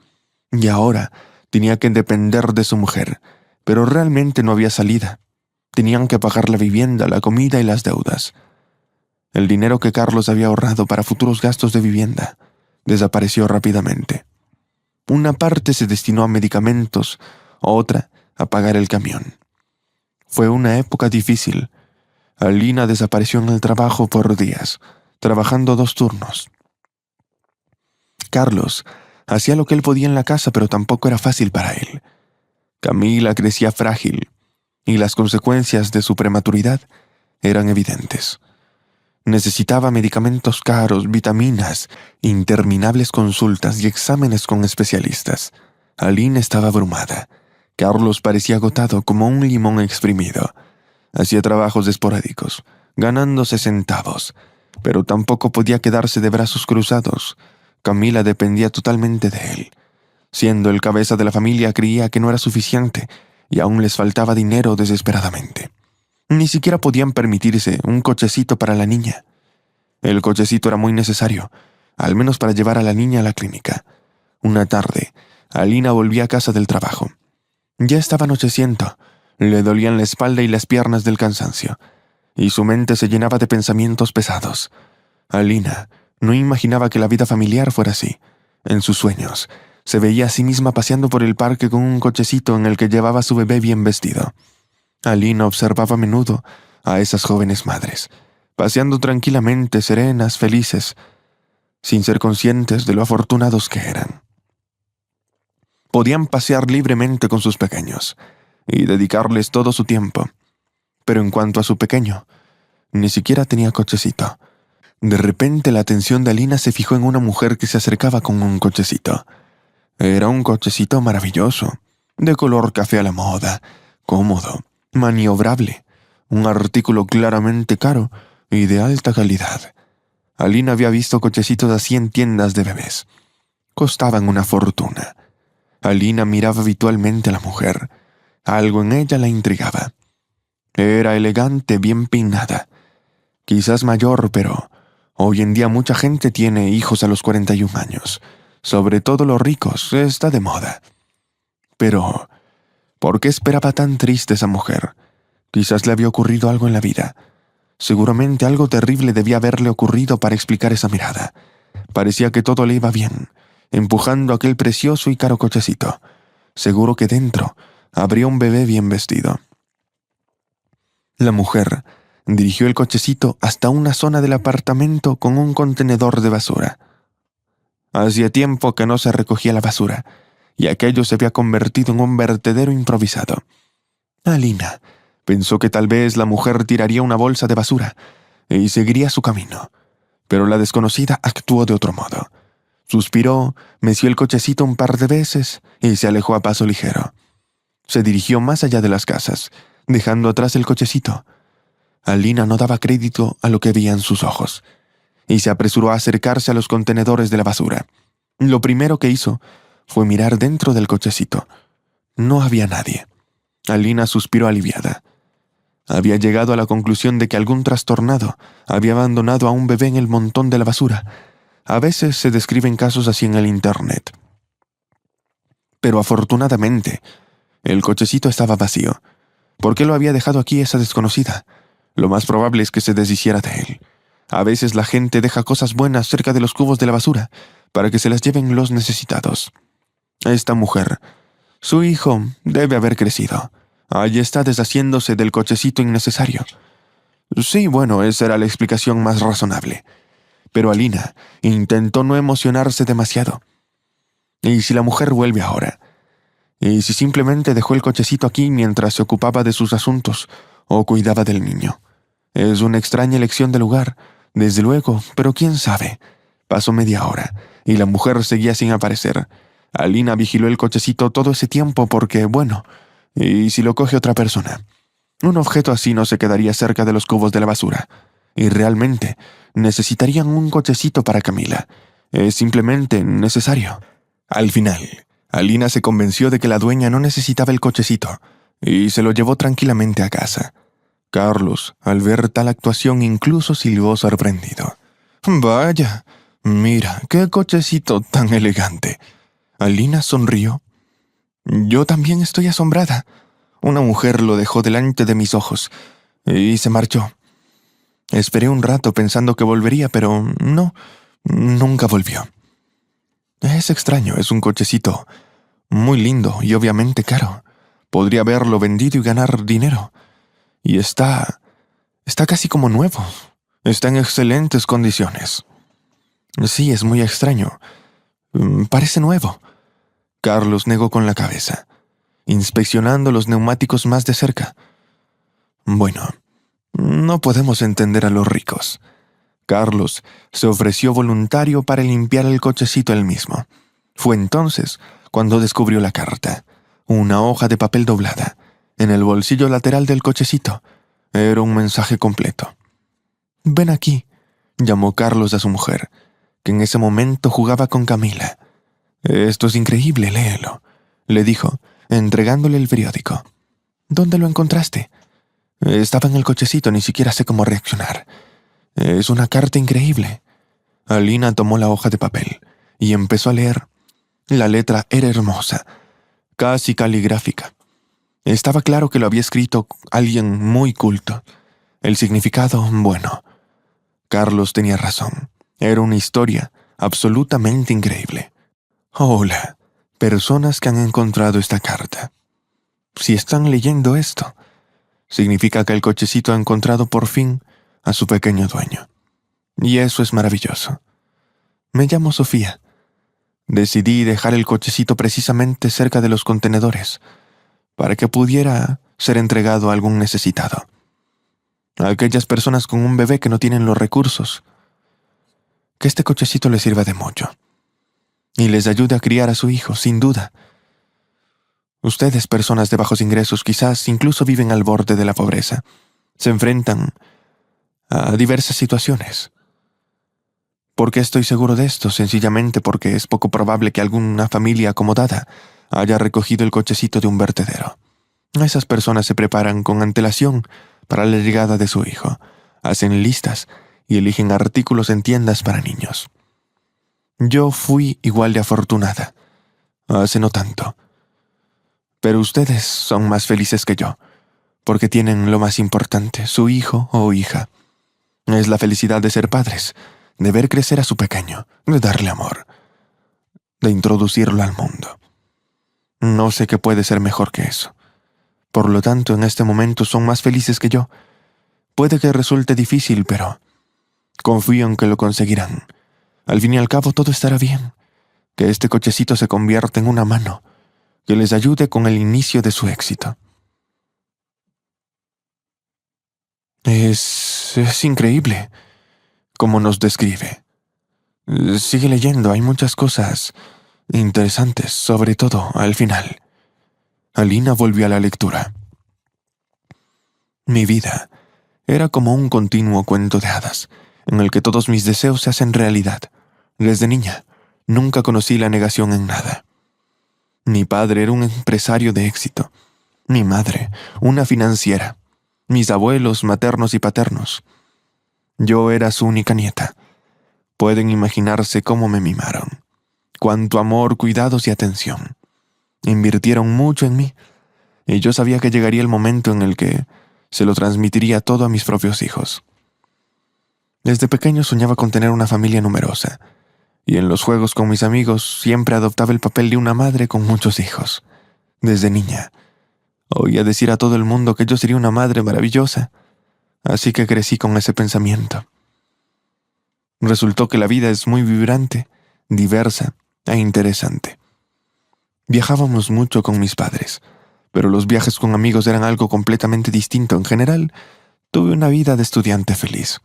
Speaker 2: Y ahora tenía que depender de su mujer, pero realmente no había salida. Tenían que pagar la vivienda, la comida y las deudas. El dinero que Carlos había ahorrado para futuros gastos de vivienda desapareció rápidamente. Una parte se destinó a medicamentos, otra a pagar el camión. Fue una época difícil. Alina desapareció en el trabajo por días, trabajando 2 turnos. Carlos hacía lo que él podía en la casa, pero tampoco era fácil para él. Camila crecía frágil, y las consecuencias de su prematuridad eran evidentes. Necesitaba medicamentos caros, vitaminas, interminables consultas y exámenes con especialistas. Alina estaba abrumada. Carlos parecía agotado como un limón exprimido. Hacía trabajos esporádicos, ganándose centavos, pero tampoco podía quedarse de brazos cruzados. Camila dependía totalmente de él. Siendo el cabeza de la familia, creía que no era suficiente y aún les faltaba dinero desesperadamente. Ni siquiera podían permitirse un cochecito para la niña. El cochecito era muy necesario, al menos para llevar a la niña a la clínica. Una tarde, Alina volvía a casa del trabajo. Ya estaba anocheciendo, le dolían la espalda y las piernas del cansancio, y su mente se llenaba de pensamientos pesados. Alina no imaginaba que la vida familiar fuera así. En sus sueños, se veía a sí misma paseando por el parque con un cochecito en el que llevaba a su bebé bien vestido. Alina observaba a menudo a esas jóvenes madres, paseando tranquilamente, serenas, felices, sin ser conscientes de lo afortunados que eran. Podían pasear libremente con sus pequeños y dedicarles todo su tiempo, pero en cuanto a su pequeño, ni siquiera tenía cochecito. De repente la atención de Alina se fijó en una mujer que se acercaba con un cochecito. Era un cochecito maravilloso, de color café a la moda, cómodo, maniobrable, un artículo claramente caro y de alta calidad. Alina había visto cochecitos así en tiendas de bebés. Costaban una fortuna. Alina miraba habitualmente a la mujer. Algo en ella la intrigaba. Era elegante, bien peinada. Quizás mayor, pero hoy en día mucha gente tiene hijos a los 41 años. Sobre todo los ricos, está de moda. Pero ¿por qué esperaba tan triste esa mujer? Quizás le había ocurrido algo en la vida. Seguramente algo terrible debía haberle ocurrido para explicar esa mirada. Parecía que todo le iba bien, empujando aquel precioso y caro cochecito. Seguro que dentro habría un bebé bien vestido. La mujer dirigió el cochecito hasta una zona del apartamento con un contenedor de basura. Hacía tiempo que no se recogía la basura, y aquello se había convertido en un vertedero improvisado. Alina pensó que tal vez la mujer tiraría una bolsa de basura y seguiría su camino, pero la desconocida actuó de otro modo. Suspiró, meció el cochecito un par de veces y se alejó a paso ligero. Se dirigió más allá de las casas, dejando atrás el cochecito. Alina no daba crédito a lo que veía en sus ojos, y se apresuró a acercarse a los contenedores de la basura. Lo primero que hizo fue mirar dentro del cochecito. No había nadie. Alina suspiró aliviada. Había llegado a la conclusión de que algún trastornado había abandonado a un bebé en el montón de la basura. A veces se describen casos así en el internet. Pero afortunadamente, el cochecito estaba vacío. ¿Por qué lo había dejado aquí esa desconocida? Lo más probable es que se deshiciera de él. A veces la gente deja cosas buenas cerca de los cubos de la basura para que se las lleven los necesitados. Esta mujer, su hijo, debe haber crecido. Allí está deshaciéndose del cochecito innecesario. Sí, bueno, esa era la explicación más razonable. Pero Alina intentó no emocionarse demasiado. ¿Y si la mujer vuelve ahora? ¿Y si simplemente dejó el cochecito aquí mientras se ocupaba de sus asuntos o cuidaba del niño? Es una extraña elección de lugar, desde luego, pero quién sabe. Pasó media hora y la mujer seguía sin aparecer. Alina vigiló el cochecito todo ese tiempo porque, bueno, ¿y si lo coge otra persona? Un objeto así no se quedaría cerca de los cubos de la basura. Y realmente necesitarían un cochecito para Camila. Es simplemente necesario. Al final, Alina se convenció de que la dueña no necesitaba el cochecito y se lo llevó tranquilamente a casa. Carlos, al ver tal actuación, incluso silbó sorprendido. «Vaya, mira, qué cochecito tan elegante». Alina sonrió. «Yo también estoy asombrada. Una mujer lo dejó delante de mis ojos y se marchó. Esperé un rato pensando que volvería, pero no, nunca volvió. Es extraño, es un cochecito muy lindo y obviamente caro. Podría haberlo vendido y ganar dinero. Y está casi como nuevo. Está en excelentes condiciones. Sí, es muy extraño. Parece nuevo. Carlos negó con la cabeza, inspeccionando los neumáticos más de cerca. Bueno, no podemos entender a los ricos. Carlos se ofreció voluntario para limpiar el cochecito él mismo. Fue entonces cuando descubrió la carta, una hoja de papel doblada, en el bolsillo lateral del cochecito. Era un mensaje completo. «Ven aquí», llamó Carlos a su mujer, que en ese momento jugaba con Camila. «Esto es increíble, léelo», le dijo, entregándole el periódico. «¿Dónde lo encontraste?» «Estaba en el cochecito, ni siquiera sé cómo reaccionar. Es una carta increíble». Alina tomó la hoja de papel y empezó a leer. La letra era hermosa, casi caligráfica. Estaba claro que lo había escrito alguien muy culto. El significado, bueno. Carlos tenía razón. Era una historia absolutamente increíble. Hola, personas que han encontrado esta carta. Si están leyendo esto, significa que el cochecito ha encontrado por fin a su pequeño dueño. Y eso es maravilloso. Me llamo Sofía. Decidí dejar el cochecito precisamente cerca de los contenedores para que pudiera ser entregado a algún necesitado. A aquellas personas con un bebé que no tienen los recursos. Que este cochecito les sirva de mucho. Y les ayude a criar a su hijo, sin duda. Ustedes, personas de bajos ingresos, quizás incluso viven al borde de la pobreza. Se enfrentan a diversas situaciones. ¿Por qué estoy seguro de esto? Sencillamente porque es poco probable que alguna familia acomodada haya recogido el cochecito de un vertedero. Esas personas se preparan con antelación para la llegada de su hijo, hacen listas y eligen artículos en tiendas para niños. Yo fui igual de afortunada, hace no tanto. Pero ustedes son más felices que yo, porque tienen lo más importante, su hijo o hija. Es la felicidad de ser padres, de ver crecer a su pequeño, de darle amor, de introducirlo al mundo. No sé qué puede ser mejor que eso. Por lo tanto, en este momento son más felices que yo. Puede que resulte difícil, pero confío en que lo conseguirán. Al fin y al cabo, todo estará bien. Que este cochecito se convierta en una mano que les ayude con el inicio de su éxito. Es increíble cómo nos describe. Sigue leyendo, hay muchas cosas interesantes, sobre todo al final. Alina volvió a la lectura. Mi vida era como un continuo cuento de hadas, en el que todos mis deseos se hacen realidad. Desde niña, nunca conocí la negación en nada. Mi padre era un empresario de éxito. Mi madre, una financiera. Mis abuelos, maternos y paternos. Yo era su única nieta. Pueden imaginarse cómo me mimaron. Cuánto amor, cuidados y atención. Invirtieron mucho en mí, y yo sabía que llegaría el momento en el que se lo transmitiría todo a mis propios hijos. Desde pequeño soñaba con tener una familia numerosa, y en los juegos con mis amigos siempre adoptaba el papel de una madre con muchos hijos. Desde niña, oía decir a todo el mundo que yo sería una madre maravillosa, así que crecí con ese pensamiento. Resultó que la vida es muy vibrante, diversa e interesante. Viajábamos mucho con mis padres, pero los viajes con amigos eran algo completamente distinto. En general, tuve una vida de estudiante feliz.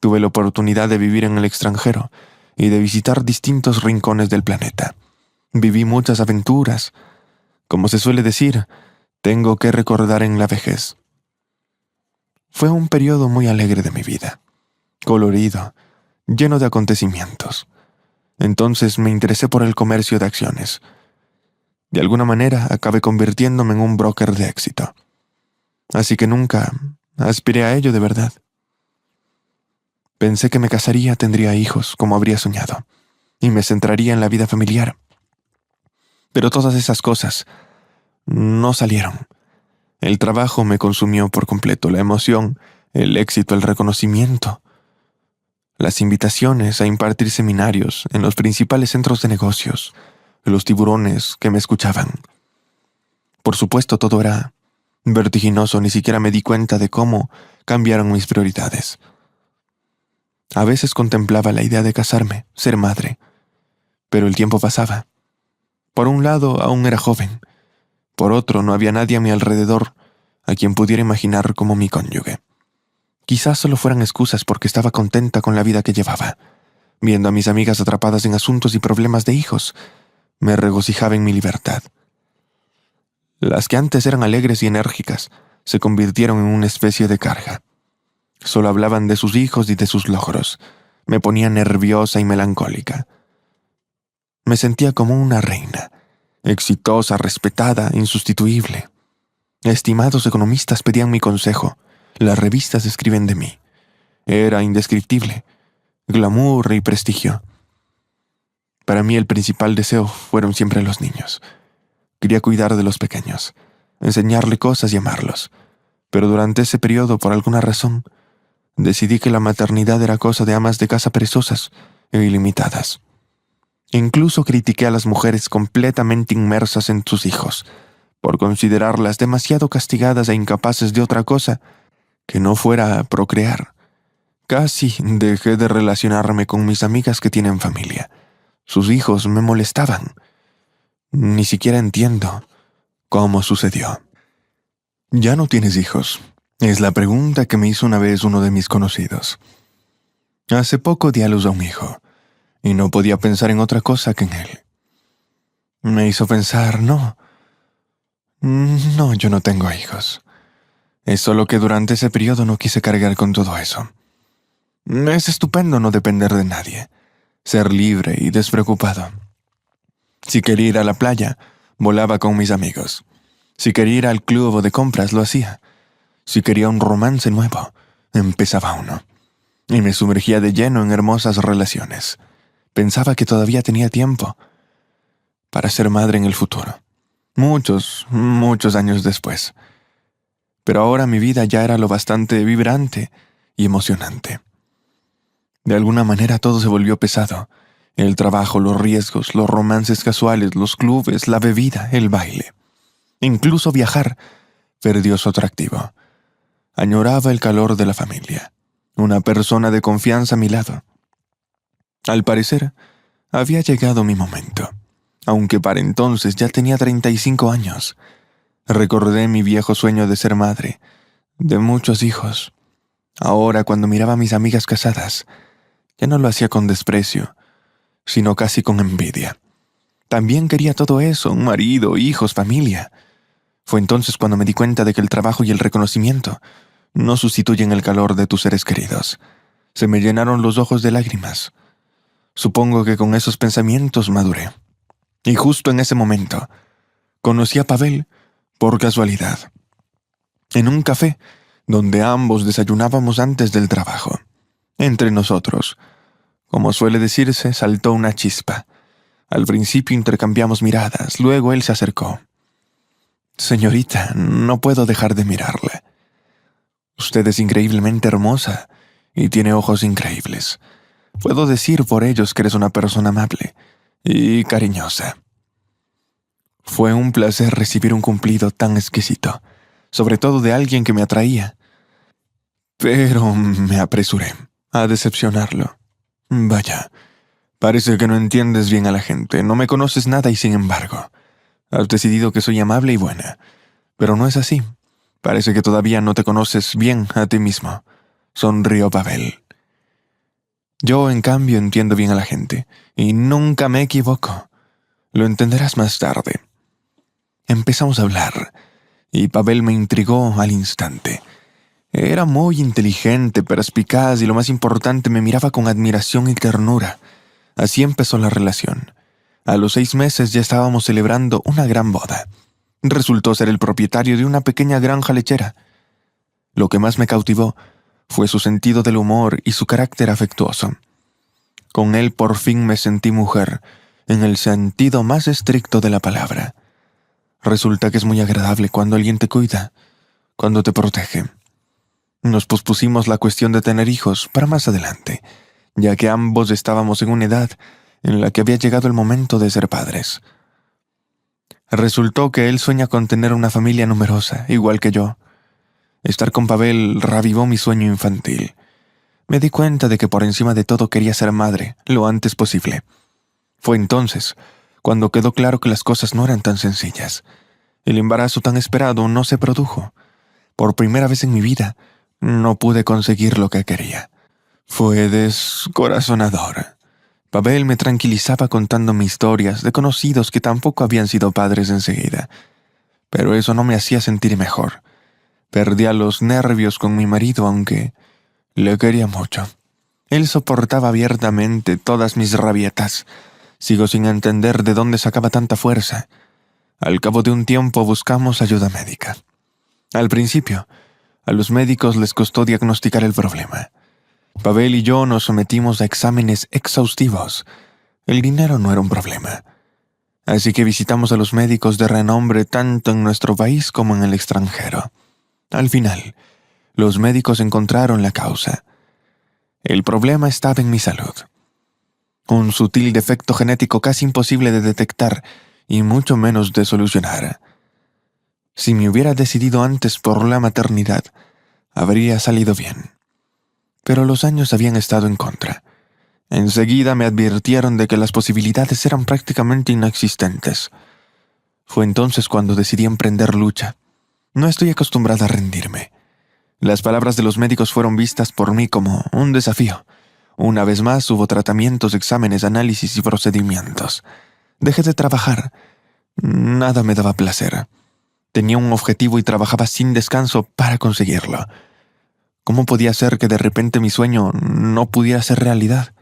Speaker 2: Tuve la oportunidad de vivir en el extranjero y de visitar distintos rincones del planeta. Viví muchas aventuras. Como se suele decir, tengo que recordar en la vejez. Fue un periodo muy alegre de mi vida, colorido, lleno de acontecimientos. Entonces me interesé por el comercio de acciones. De alguna manera acabé convirtiéndome en un broker de éxito. Así que nunca aspiré a ello de verdad. Pensé que me casaría, tendría hijos, como habría soñado, y me centraría en la vida familiar. Pero todas esas cosas no salieron. El trabajo me consumió por completo, la emoción, el éxito, el reconocimiento, las invitaciones a impartir seminarios en los principales centros de negocios, los tiburones que me escuchaban. Por supuesto, todo era vertiginoso, ni siquiera me di cuenta de cómo cambiaron mis prioridades. A veces contemplaba la idea de casarme, ser madre, pero el tiempo pasaba. Por un lado, aún era joven. Por otro, no había nadie a mi alrededor a quien pudiera imaginar como mi cónyuge. Quizás solo fueran excusas porque estaba contenta con la vida que llevaba. Viendo a mis amigas atrapadas en asuntos y problemas de hijos, me regocijaba en mi libertad. Las que antes eran alegres y enérgicas se convirtieron en una especie de carga. Solo hablaban de sus hijos y de sus logros. Me ponía nerviosa y melancólica. Me sentía como una reina, exitosa, respetada, insustituible. Estimados economistas pedían mi consejo. Las revistas escriben de mí. Era indescriptible. Glamour y prestigio. Para mí el principal deseo fueron siempre los niños. Quería cuidar de los pequeños, enseñarle cosas y amarlos. Pero durante ese periodo, por alguna razón, decidí que la maternidad era cosa de amas de casa perezosas e ilimitadas. Incluso critiqué a las mujeres completamente inmersas en sus hijos, por considerarlas demasiado castigadas e incapaces de otra cosa que no fuera a procrear. Casi dejé de relacionarme con mis amigas que tienen familia. Sus hijos me molestaban. Ni siquiera entiendo cómo sucedió. ¿Ya no tienes hijos? Es la pregunta que me hizo una vez uno de mis conocidos. Hace poco di a luz a un hijo, y no podía pensar en otra cosa que en él. Me hizo pensar, no, yo no tengo hijos. Es solo que durante ese periodo no quise cargar con todo eso. Es estupendo no depender de nadie, ser libre y despreocupado. Si quería ir a la playa, volaba con mis amigos. Si quería ir al club o de compras, lo hacía. Si quería un romance nuevo, empezaba uno. Y me sumergía de lleno en hermosas relaciones. Pensaba que todavía tenía tiempo para ser madre en el futuro. Muchos años después. Pero ahora mi vida ya era lo bastante vibrante y emocionante. De alguna manera todo se volvió pesado. El trabajo, los riesgos, los romances casuales, los clubes, la bebida, el baile. Incluso viajar perdió su atractivo. Añoraba el calor de la familia, una persona de confianza a mi lado. Al parecer, había llegado mi momento, aunque para entonces ya tenía 35 años. Recordé mi viejo sueño de ser madre, de muchos hijos. Ahora, cuando miraba a mis amigas casadas, ya no lo hacía con desprecio, sino casi con envidia. También quería todo eso, un marido, hijos, familia. Fue entonces cuando me di cuenta de que el trabajo y el reconocimiento no sustituyen el calor de tus seres queridos. Se me llenaron los ojos de lágrimas. Supongo que con esos pensamientos maduré. Y justo en ese momento, conocí a Pavel por casualidad, en un café donde ambos desayunábamos antes del trabajo. Entre nosotros, como suele decirse, saltó una chispa. Al principio intercambiamos miradas, luego él se acercó. Señorita, no puedo dejar de mirarla. Usted es increíblemente hermosa y tiene ojos increíbles. Puedo decir por ellos que eres una persona amable y cariñosa. Fue un placer recibir un cumplido tan exquisito, sobre todo de alguien que me atraía. Pero me apresuré a decepcionarlo. Vaya, parece que no entiendes bien a la gente, no me conoces nada y sin embargo, has decidido que soy amable y buena. Pero no es así. Parece que todavía no te conoces bien a ti mismo. Sonrió Pavel. Yo, en cambio, entiendo bien a la gente, y nunca me equivoco. Lo entenderás más tarde. Empezamos a hablar, y Pavel me intrigó al instante. Era muy inteligente, perspicaz y lo más importante, me miraba con admiración y ternura. Así empezó la relación. A los 6 meses ya estábamos celebrando una gran boda. Resultó ser el propietario de una pequeña granja lechera. Lo que más me cautivó fue su sentido del humor y su carácter afectuoso. Con él por fin me sentí mujer, en el sentido más estricto de la palabra. Resulta que es muy agradable cuando alguien te cuida, cuando te protege. Nos pospusimos la cuestión de tener hijos para más adelante, ya que ambos estábamos en una edad en la que había llegado el momento de ser padres. Resultó que él sueña con tener una familia numerosa, igual que yo. Estar con Pavel reavivó mi sueño infantil. Me di cuenta de que por encima de todo quería ser madre lo antes posible. Fue entonces cuando quedó claro que las cosas no eran tan sencillas. El embarazo tan esperado no se produjo. Por primera vez en mi vida, no pude conseguir lo que quería. Fue descorazonador. Pavel me tranquilizaba contándome historias de conocidos que tampoco habían sido padres enseguida. Pero eso no me hacía sentir mejor. Perdía los nervios con mi marido, aunque le quería mucho. Él soportaba abiertamente todas mis rabietas. Sigo sin entender de dónde sacaba tanta fuerza. Al cabo de un tiempo buscamos ayuda médica. Al principio, a los médicos les costó diagnosticar el problema. Pavel y yo nos sometimos a exámenes exhaustivos. El dinero no era un problema. Así que visitamos a los médicos de renombre tanto en nuestro país como en el extranjero. Al final, los médicos encontraron la causa. El problema estaba en mi salud. Un sutil defecto genético casi imposible de detectar y mucho menos de solucionar. Si me hubiera decidido antes por la maternidad, habría salido bien. Pero los años habían estado en contra. Enseguida me advirtieron de que las posibilidades eran prácticamente inexistentes. Fue entonces cuando decidí emprender lucha. No estoy acostumbrada a rendirme. Las palabras de los médicos fueron vistas por mí como un desafío. Una vez más hubo tratamientos, exámenes, análisis y procedimientos. Dejé de trabajar. Nada me daba placer. Tenía un objetivo y trabajaba sin descanso para conseguirlo. ¿Cómo podía ser que de repente mi sueño no pudiera ser realidad?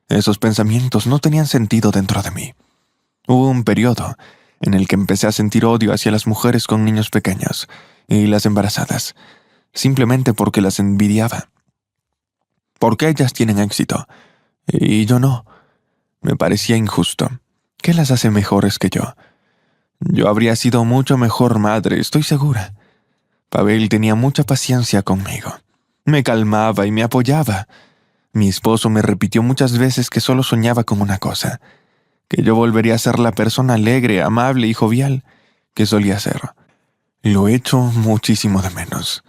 Speaker 2: Esos pensamientos no tenían sentido dentro de mí. Hubo un periodo en el que empecé a sentir odio hacia las mujeres con niños pequeños y las embarazadas, simplemente porque las envidiaba. Porque ellas tienen éxito y yo no. Me parecía injusto. ¿Qué las hace mejores que yo? Yo habría sido mucho mejor madre, estoy segura. Pavel tenía mucha paciencia conmigo. Me calmaba y me apoyaba. Mi esposo me repitió muchas veces que solo soñaba con una cosa, que yo volvería a ser la persona alegre, amable y jovial que solía ser. Lo echo muchísimo de menos.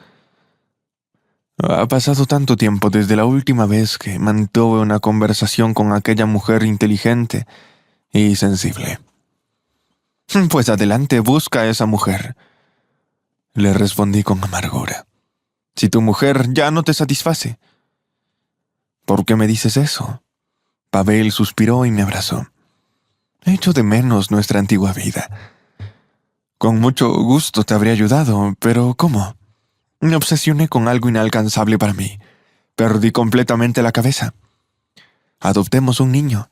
Speaker 2: Ha pasado tanto tiempo desde la última vez que mantuve una conversación con aquella mujer inteligente y sensible. Pues adelante, busca a esa mujer, le respondí con amargura. Si tu mujer ya no te satisface. ¿Por qué me dices eso? Pavel suspiró y me abrazó. Echo de menos nuestra antigua vida. Con mucho gusto te habría ayudado, pero ¿cómo? Me obsesioné con algo inalcanzable para mí. Perdí completamente la cabeza. Adoptemos un niño,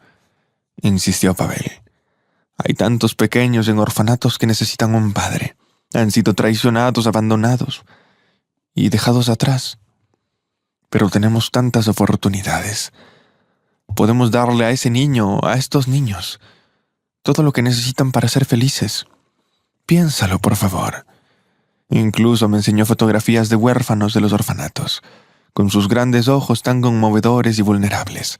Speaker 2: insistió Pavel. Hay tantos pequeños en orfanatos que necesitan un padre. Han sido traicionados, abandonados y dejados atrás. Pero tenemos tantas oportunidades. Podemos darle a ese niño, a estos niños, todo lo que necesitan para ser felices. Piénsalo, por favor. Incluso me enseñó fotografías de huérfanos de los orfanatos, con sus grandes ojos tan conmovedores y vulnerables,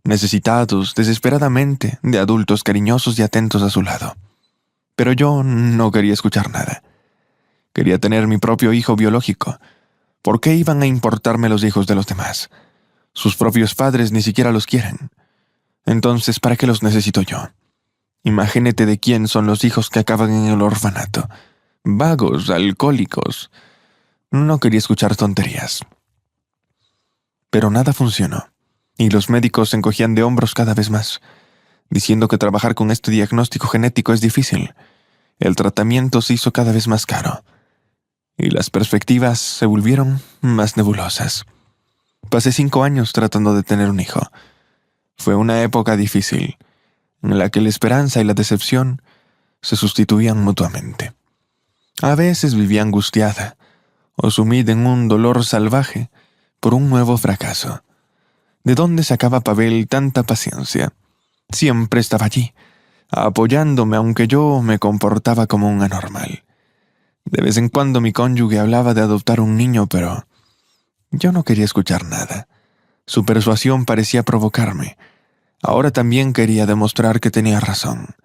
Speaker 2: necesitados desesperadamente de adultos cariñosos y atentos a su lado. Pero yo no quería escuchar nada. Quería tener mi propio hijo biológico. ¿Por qué iban a importarme los hijos de los demás? Sus propios padres ni siquiera los quieren. Entonces, ¿para qué los necesito yo? Imagínate de quién son los hijos que acaban en el orfanato. Vagos, alcohólicos. No quería escuchar tonterías. Pero nada funcionó, y los médicos se encogían de hombros cada vez más, diciendo que trabajar con este diagnóstico genético es difícil. El tratamiento se hizo cada vez más caro, y las perspectivas se volvieron más nebulosas. Pasé 5 años tratando de tener un hijo. Fue una época difícil, en la que la esperanza y la decepción se sustituían mutuamente. A veces vivía angustiada o sumida en un dolor salvaje por un nuevo fracaso. ¿De dónde sacaba Pavel tanta paciencia? Siempre estaba allí, apoyándome aunque yo me comportaba como un anormal. De vez en cuando mi cónyuge hablaba de adoptar un niño, pero yo no quería escuchar nada. Su persuasión parecía provocarme. Ahora también quería demostrar que tenía razón.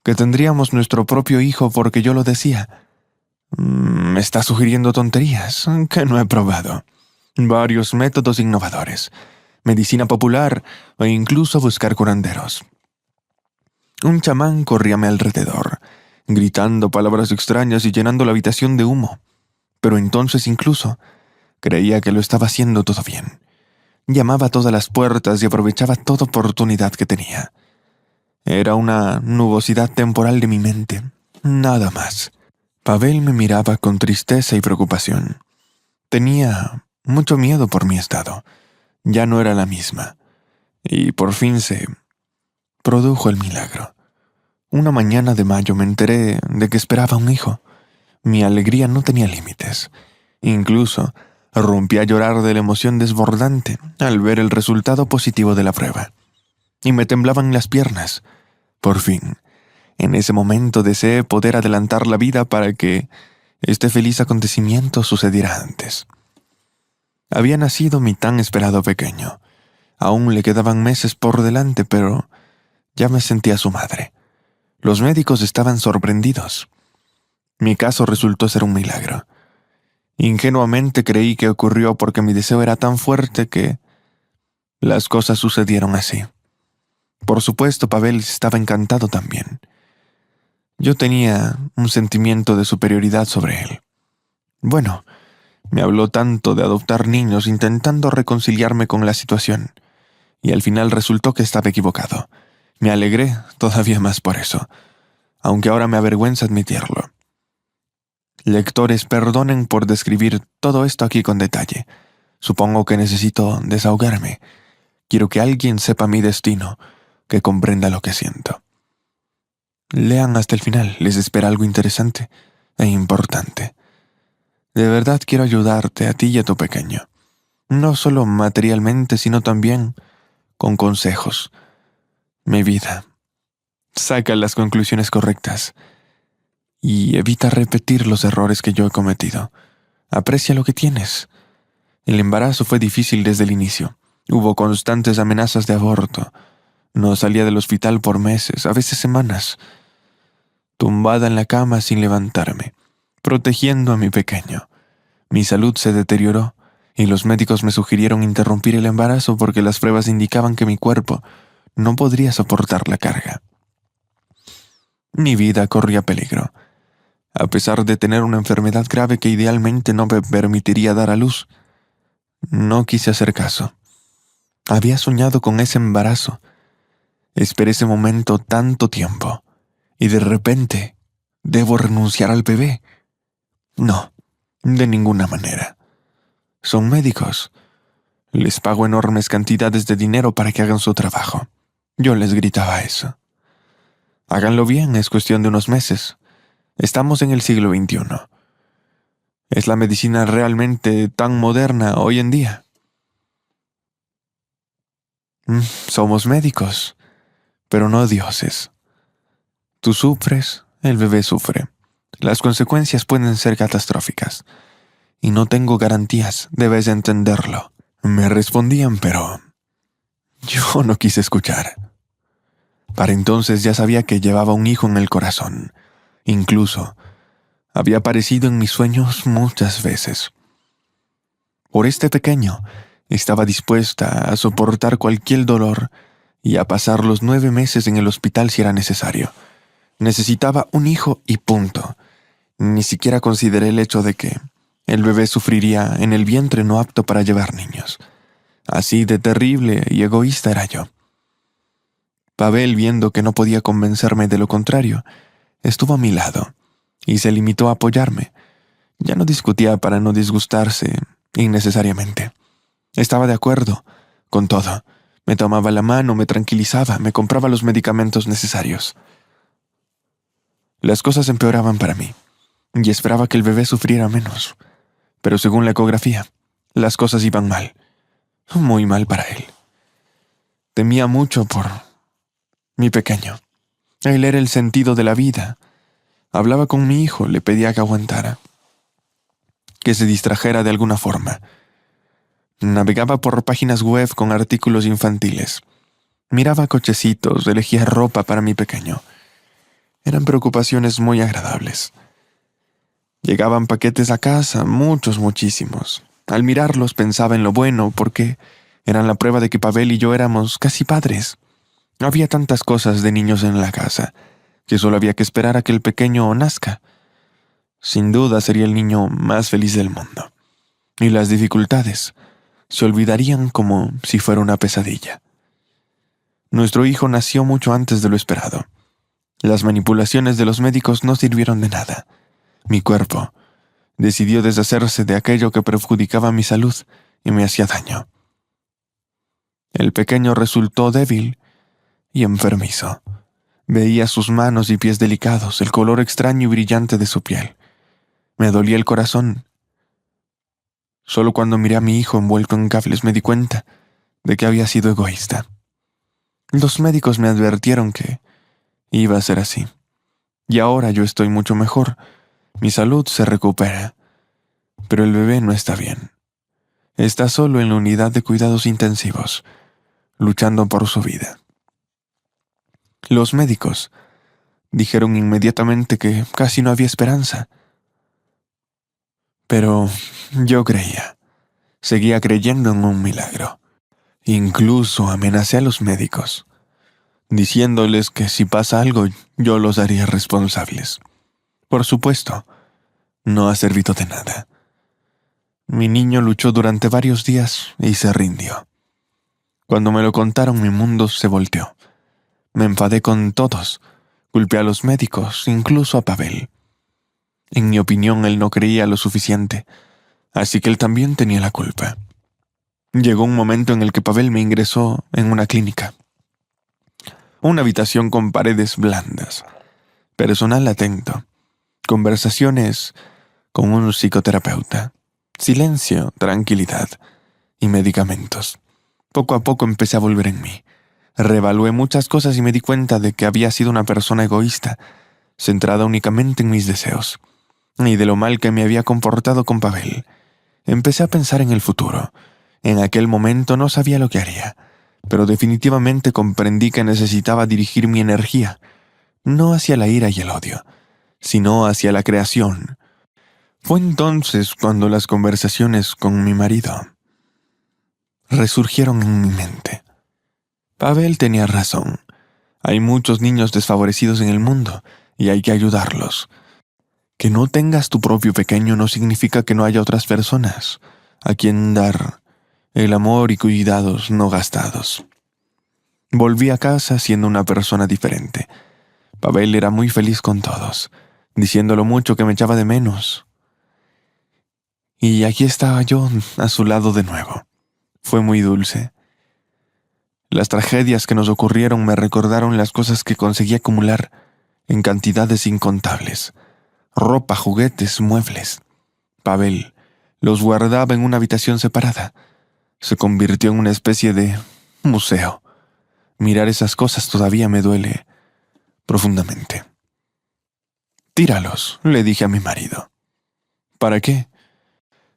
Speaker 2: que tendríamos nuestro propio hijo porque yo lo decía. Me está sugiriendo tonterías que no he probado. Varios métodos innovadores, medicina popular e incluso buscar curanderos. Un chamán corría a mi alrededor, gritando palabras extrañas y llenando la habitación de humo. Pero entonces incluso creía que lo estaba haciendo todo bien. Llamaba a todas las puertas y aprovechaba toda oportunidad que tenía. Era una nubosidad temporal de mi mente, nada más. Pavel me miraba con tristeza y preocupación. Tenía mucho miedo por mi estado. Ya no era la misma. Y por fin se produjo el milagro. Una mañana de mayo me enteré de que esperaba un hijo. Mi alegría no tenía límites. Incluso rompí a llorar de la emoción desbordante al ver el resultado positivo de la prueba. Y me temblaban las piernas. Por fin, en ese momento deseé poder adelantar la vida para que este feliz acontecimiento sucediera antes. Había nacido mi tan esperado pequeño. Aún le quedaban meses por delante, pero ya me sentía su madre. Los médicos estaban sorprendidos. Mi caso resultó ser un milagro. Ingenuamente creí que ocurrió porque mi deseo era tan fuerte que las cosas sucedieron así. Por supuesto, Pavel estaba encantado también. Yo tenía un sentimiento de superioridad sobre él. Bueno, me habló tanto de adoptar niños intentando reconciliarme con la situación, y al final resultó que estaba equivocado. Me alegré todavía más por eso, aunque ahora me avergüenza admitirlo. Lectores, perdonen por describir todo esto aquí con detalle. Supongo que necesito desahogarme. Quiero que alguien sepa mi destino, que comprenda lo que siento. Lean hasta el final, les espera algo interesante e importante. De verdad quiero ayudarte a ti y a tu pequeño. No solo materialmente, sino también con consejos. Mi vida. Saca las conclusiones correctas y evita repetir los errores que yo he cometido. Aprecia lo que tienes. El embarazo fue difícil desde el inicio. Hubo constantes amenazas de aborto. No salía del hospital por meses, a veces semanas, tumbada en la cama sin levantarme, protegiendo a mi pequeño. Mi salud se deterioró y los médicos me sugirieron interrumpir el embarazo porque las pruebas indicaban que mi cuerpo no podría soportar la carga. Mi vida corría peligro. A pesar de tener una enfermedad grave que idealmente no me permitiría dar a luz, no quise hacer caso. Había soñado con ese embarazo. Esperé ese momento tanto tiempo, y de repente, ¿debo renunciar al bebé? No, de ninguna manera. Son médicos. Les pago enormes cantidades de dinero para que hagan su trabajo. Yo les gritaba eso. Háganlo bien, es cuestión de unos meses. Estamos en el siglo XXI. ¿Es la medicina realmente tan moderna hoy en día? Somos médicos, pero no dioses. Tú sufres, el bebé sufre. Las consecuencias pueden ser catastróficas. Y no tengo garantías, debes entenderlo. Me respondían, pero yo no quise escuchar. Para entonces ya sabía que llevaba un hijo en el corazón. Incluso había aparecido en mis sueños muchas veces. Por este pequeño, estaba dispuesta a soportar cualquier dolor y a pasar los 9 meses en el hospital si era necesario. Necesitaba un hijo y punto. Ni siquiera consideré el hecho de que el bebé sufriría en el vientre no apto para llevar niños. Así de terrible y egoísta era yo. Pavel, viendo que no podía convencerme de lo contrario, estuvo a mi lado y se limitó a apoyarme. Ya no discutía para no disgustarse innecesariamente. Estaba de acuerdo con todo. Me tomaba la mano, me tranquilizaba, me compraba los medicamentos necesarios. Las cosas empeoraban para mí y esperaba que el bebé sufriera menos. Pero según la ecografía, las cosas iban mal. Muy mal para él. Temía mucho por mi pequeño. Él era el sentido de la vida. Hablaba con mi hijo, le pedía que aguantara, que se distrajera de alguna forma. Navegaba por páginas web con artículos infantiles. Miraba cochecitos, elegía ropa para mi pequeño. Eran preocupaciones muy agradables. Llegaban paquetes a casa, muchísimos. Al mirarlos pensaba en lo bueno, porque eran la prueba de que Pavel y yo éramos casi padres. Había tantas cosas de niños en la casa, que solo había que esperar a que el pequeño nazca. Sin duda sería el niño más feliz del mundo. Y las dificultades se olvidarían como si fuera una pesadilla. Nuestro hijo nació mucho antes de lo esperado. Las manipulaciones de los médicos no sirvieron de nada. Mi cuerpo decidió deshacerse de aquello que perjudicaba mi salud y me hacía daño. El pequeño resultó débil y enfermizo. Veía sus manos y pies delicados, el color extraño y brillante de su piel. Me dolía el corazón. Solo cuando miré a mi hijo envuelto en cables me di cuenta de que había sido egoísta. Los médicos me advirtieron que iba a ser así. Y ahora yo estoy mucho mejor. Mi salud se recupera. Pero el bebé no está bien. Está solo en la unidad de cuidados intensivos, luchando por su vida. Los médicos dijeron inmediatamente que casi no había esperanza. Pero yo seguía creyendo en un milagro. Incluso amenacé a los médicos, diciéndoles que si pasa algo, yo los haría responsables. Por supuesto, no ha servido de nada. Mi niño luchó durante varios días y se rindió. Cuando me lo contaron, mi mundo se volteó. Me enfadé con todos, culpé a los médicos, incluso a Pavel. En mi opinión, él no creía lo suficiente, así que él también tenía la culpa. Llegó un momento en el que Pavel me ingresó en una clínica. Una habitación con paredes blandas, personal atento, conversaciones con un psicoterapeuta, silencio, tranquilidad y medicamentos. Poco a poco empecé a volver en mí. Reevalué muchas cosas y me di cuenta de que había sido una persona egoísta, centrada únicamente en mis deseos, y de lo mal que me había comportado con Pavel. Empecé a pensar en el futuro. En aquel momento no sabía lo que haría, pero definitivamente comprendí que necesitaba dirigir mi energía, no hacia la ira y el odio, sino hacia la creación. Fue entonces cuando las conversaciones con mi marido resurgieron en mi mente. Pavel tenía razón. Hay muchos niños desfavorecidos en el mundo y hay que ayudarlos. Que no tengas tu propio pequeño no significa que no haya otras personas a quien dar el amor y cuidados no gastados. Volví a casa siendo una persona diferente. Pavel era muy feliz con todos, diciendo lo mucho que me echaba de menos. Y aquí estaba yo a su lado de nuevo. Fue muy dulce. Las tragedias que nos ocurrieron me recordaron las cosas que conseguí acumular en cantidades incontables. Ropa, juguetes, muebles. Pavel los guardaba en una habitación separada. Se convirtió en una especie de museo. Mirar esas cosas todavía me duele profundamente. Tíralos, le dije a mi marido. ¿Para qué?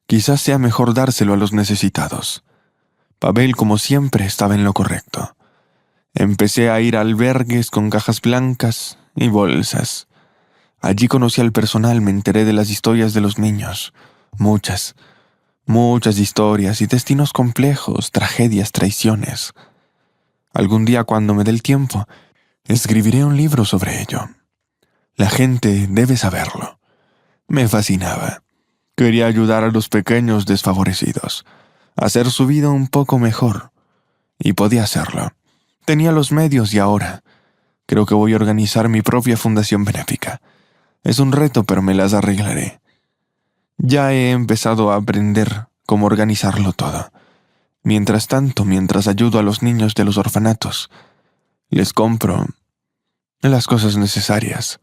Speaker 2: Quizás sea mejor dárselo a los necesitados. Pavel, como siempre, estaba en lo correcto. Empecé a ir a albergues con cajas blancas y bolsas. Allí conocí al personal, me enteré de las historias de los niños. Muchas historias y destinos complejos, tragedias, traiciones. Algún día, cuando me dé el tiempo, escribiré un libro sobre ello. La gente debe saberlo. Me fascinaba. Quería ayudar a los pequeños desfavorecidos, hacer su vida un poco mejor. Y podía hacerlo. Tenía los medios y ahora creo que voy a organizar mi propia fundación benéfica. Es un reto, pero me las arreglaré. Ya he empezado a aprender cómo organizarlo todo. Mientras tanto, mientras ayudo a los niños de los orfanatos, les compro las cosas necesarias,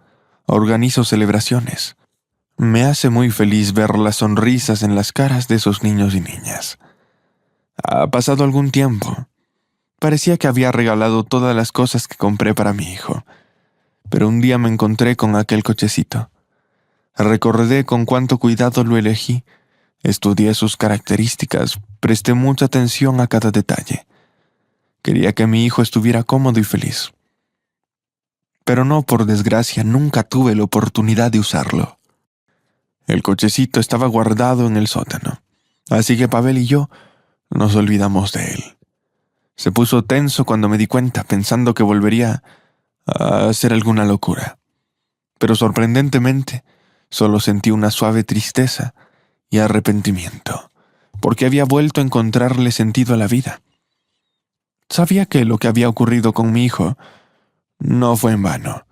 Speaker 2: organizo celebraciones. Me hace muy feliz ver las sonrisas en las caras de esos niños y niñas. Ha pasado algún tiempo. Parecía que había regalado todas las cosas que compré para mi hijo, pero un día me encontré con aquel cochecito. Recordé con cuánto cuidado lo elegí, estudié sus características, presté mucha atención a cada detalle. Quería que mi hijo estuviera cómodo y feliz. pero no, por desgracia, nunca tuve la oportunidad de usarlo. El cochecito estaba guardado en el sótano, así que Pavel y yo nos olvidamos de él. Se puso tenso cuando me di cuenta, pensando que volvería a hacer alguna locura. Pero sorprendentemente, solo sentí una suave tristeza y arrepentimiento, porque había vuelto a encontrarle sentido a la vida. Sabía que lo que había ocurrido con mi hijo no fue en vano.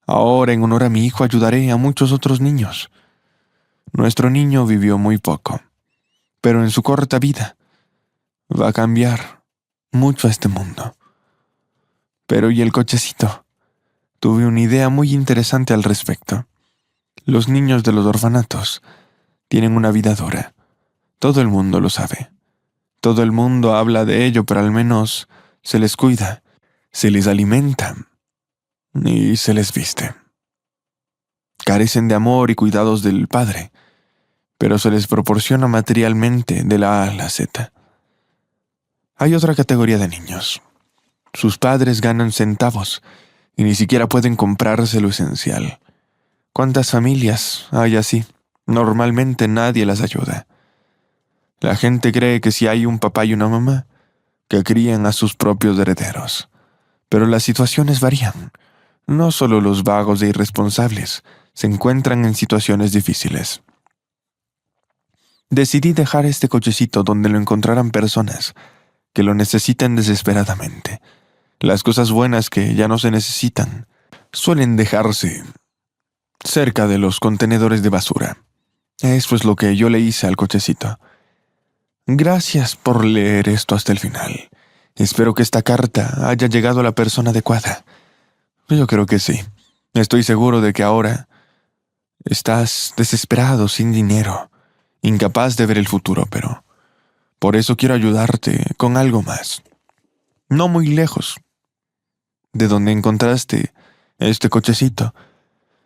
Speaker 2: Ahora, en honor a mi hijo, ayudaré a muchos otros niños. Nuestro niño vivió muy poco, pero en su corta vida va a cambiar mucho a este mundo. Pero ¿y el cochecito? Tuve una idea muy interesante al respecto. Los niños de los orfanatos tienen una vida dura. Todo el mundo lo sabe. Todo el mundo habla de ello, pero al menos se les cuida, se les alimenta y se les viste. Carecen de amor y cuidados del padre, pero se les proporciona materialmente de la A a la Z. Hay otra categoría de niños. Sus padres ganan centavos y ni siquiera pueden comprarse lo esencial. ¿Cuántas familias hay así? Normalmente nadie las ayuda. La gente cree que si hay un papá y una mamá, que crían a sus propios herederos. Pero las situaciones varían. No solo los vagos e irresponsables se encuentran en situaciones difíciles. Decidí dejar este cochecito donde lo encontraran personas que lo necesitan desesperadamente. Las cosas buenas que ya no se necesitan suelen dejarse cerca de los contenedores de basura. Eso es lo que yo le hice al cochecito. Gracias por leer esto hasta el final. Espero que esta carta haya llegado a la persona adecuada. Yo creo que sí. Estoy seguro de que ahora estás desesperado, sin dinero, incapaz de ver el futuro, pero por eso quiero ayudarte con algo más. No muy lejos de donde encontraste este cochecito,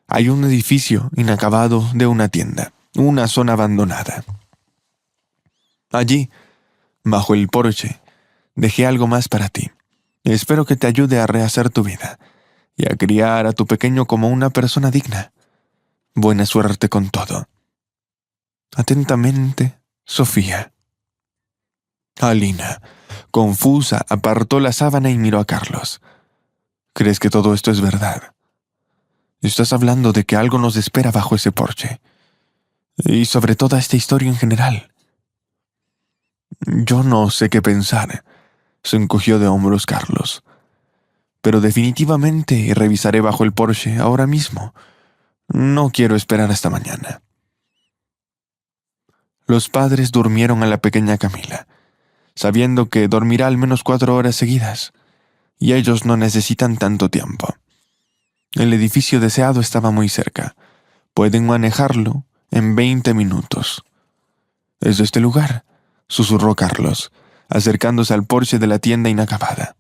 Speaker 2: hay un edificio inacabado de una tienda, una zona abandonada. Allí, bajo el porche, dejé algo más para ti. Espero que te ayude a rehacer tu vida y a criar a tu pequeño como una persona digna. Buena suerte con todo. Atentamente, Sofía. Alina, confusa, apartó la sábana y miró a Carlos. ¿Crees que todo esto es verdad? Estás hablando de que algo nos espera bajo ese porche. Y sobre toda esta historia en general. Yo no sé qué pensar, se encogió de hombros Carlos. Pero definitivamente revisaré bajo el porche ahora mismo. No quiero esperar hasta mañana. Los padres durmieron a la pequeña Camila, sabiendo que dormirá al menos 4 horas seguidas, y ellos no necesitan tanto tiempo. El edificio deseado estaba muy cerca. Pueden manejarlo en 20 minutos. «¿Es de este lugar?», susurró Carlos, acercándose al porche de la tienda inacabada.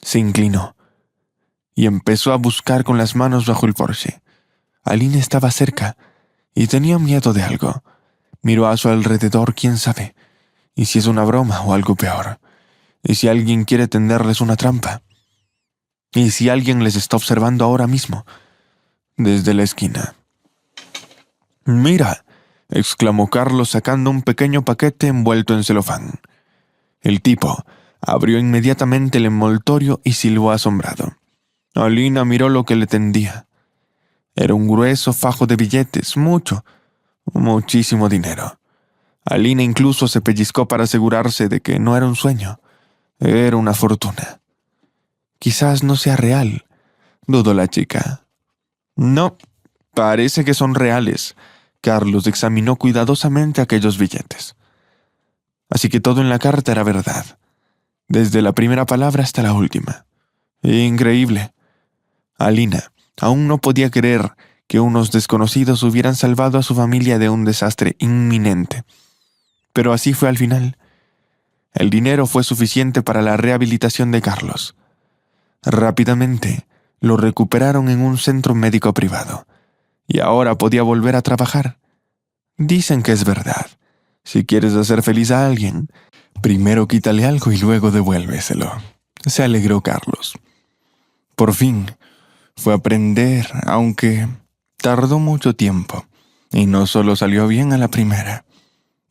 Speaker 2: Se inclinó y empezó a buscar con las manos bajo el porche. Alina estaba cerca y tenía miedo de algo. Miró a su alrededor, quién sabe. ¿Y si es una broma o algo peor? ¿Y si alguien quiere tenderles una trampa? ¿Y si alguien les está observando ahora mismo, desde la esquina? «Mira», exclamó Carlos sacando un pequeño paquete envuelto en celofán. El tipo abrió inmediatamente el envoltorio y silbó asombrado. Alina miró lo que le tendía. Era un grueso fajo de billetes, muchísimo dinero. Alina incluso se pellizcó para asegurarse de que no era un sueño. Era una fortuna. «Quizás no sea real», dudó la chica. «No, parece que son reales». Carlos examinó cuidadosamente aquellos billetes. Así que todo en la carta era verdad, desde la primera palabra hasta la última. Increíble. Alina aún no podía creer que unos desconocidos hubieran salvado a su familia de un desastre inminente. Pero así fue al final. El dinero fue suficiente para la rehabilitación de Carlos. Rápidamente lo recuperaron en un centro médico privado, y ahora podía volver a trabajar. Dicen que es verdad. Si quieres hacer feliz a alguien, primero quítale algo y luego devuélveselo. Se alegró Carlos. Por fin, fue aprender, aunque tardó mucho tiempo, y no solo salió bien a la primera.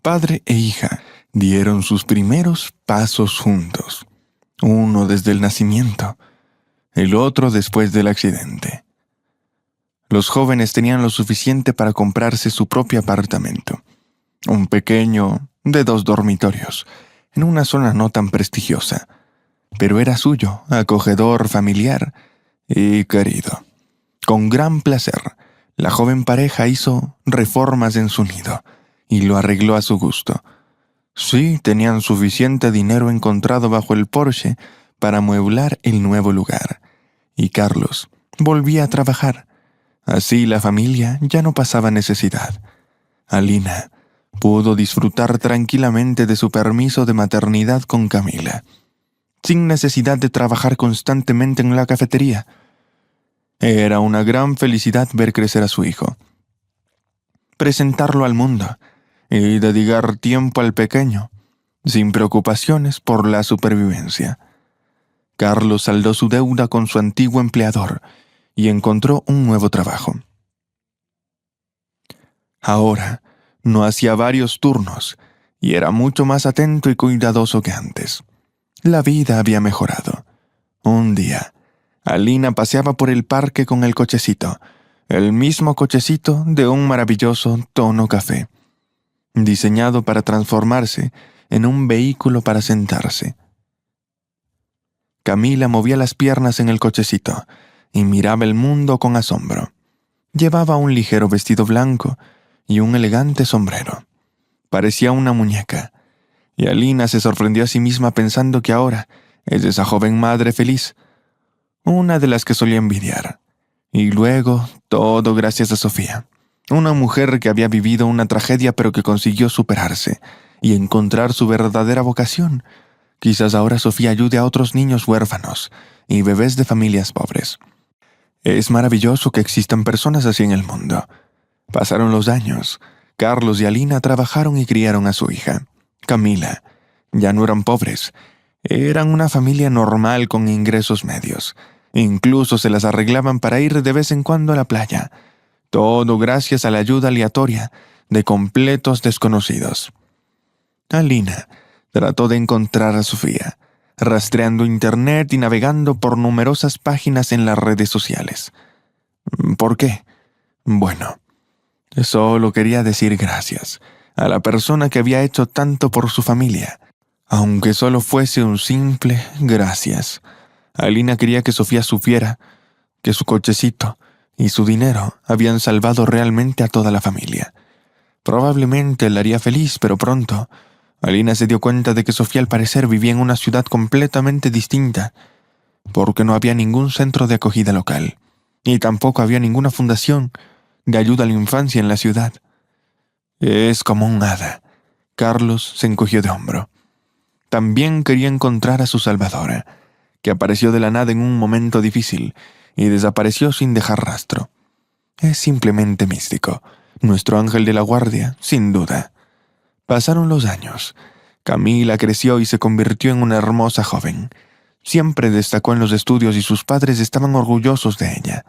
Speaker 2: Padre e hija dieron sus primeros pasos juntos, uno desde el nacimiento, el otro después del accidente. Los jóvenes tenían lo suficiente para comprarse su propio apartamento, un pequeño de 2 dormitorios, en una zona no tan prestigiosa, pero era suyo, acogedor, familiar y querido. Con gran placer, la joven pareja hizo reformas en su nido y lo arregló a su gusto. Sí, tenían suficiente dinero encontrado bajo el porche para amueblar el nuevo lugar, y Carlos volvía a trabajar. Así la familia ya no pasaba necesidad. Alina pudo disfrutar tranquilamente de su permiso de maternidad con Camila, sin necesidad de trabajar constantemente en la cafetería. Era una gran felicidad ver crecer a su hijo, presentarlo al mundo y dedicar tiempo al pequeño, sin preocupaciones por la supervivencia. Carlos saldó su deuda con su antiguo empleador y encontró un nuevo trabajo. Ahora no hacía varios turnos y era mucho más atento y cuidadoso que antes. La vida había mejorado. Un día, Alina paseaba por el parque con el cochecito, el mismo cochecito de un maravilloso tono café, diseñado para transformarse en un vehículo para sentarse. Camila movía las piernas en el cochecito y miraba el mundo con asombro. Llevaba un ligero vestido blanco y un elegante sombrero. Parecía una muñeca, y Alina se sorprendió a sí misma pensando que ahora es esa joven madre feliz, una de las que solía envidiar. Y luego, todo gracias a Sofía, una mujer que había vivido una tragedia pero que consiguió superarse y encontrar su verdadera vocación. Quizás ahora Sofía ayude a otros niños huérfanos y bebés de familias pobres. Es maravilloso que existan personas así en el mundo. Pasaron los años. Carlos y Alina trabajaron y criaron a su hija, Camila. Ya no eran pobres. Eran una familia normal con ingresos medios. Incluso se las arreglaban para ir de vez en cuando a la playa. Todo gracias a la ayuda aleatoria de completos desconocidos. Alina trató de encontrar a Sofía, rastreando internet y navegando por numerosas páginas en las redes sociales. ¿Por qué? Bueno, solo quería decir gracias a la persona que había hecho tanto por su familia, aunque solo fuese un simple gracias. Alina quería que Sofía supiera que su cochecito y su dinero habían salvado realmente a toda la familia. Probablemente la haría feliz, pero pronto Alina se dio cuenta de que Sofía al parecer vivía en una ciudad completamente distinta, porque no había ningún centro de acogida local, y tampoco había ninguna fundación de ayuda a la infancia en la ciudad. Es como un hada. Carlos se encogió de hombro. También quería encontrar a su salvadora, que apareció de la nada en un momento difícil y desapareció sin dejar rastro. Es simplemente místico. Nuestro ángel de la guardia, sin duda. Pasaron los años. Camila creció y se convirtió en una hermosa joven. Siempre destacó en los estudios y sus padres estaban orgullosos de ella.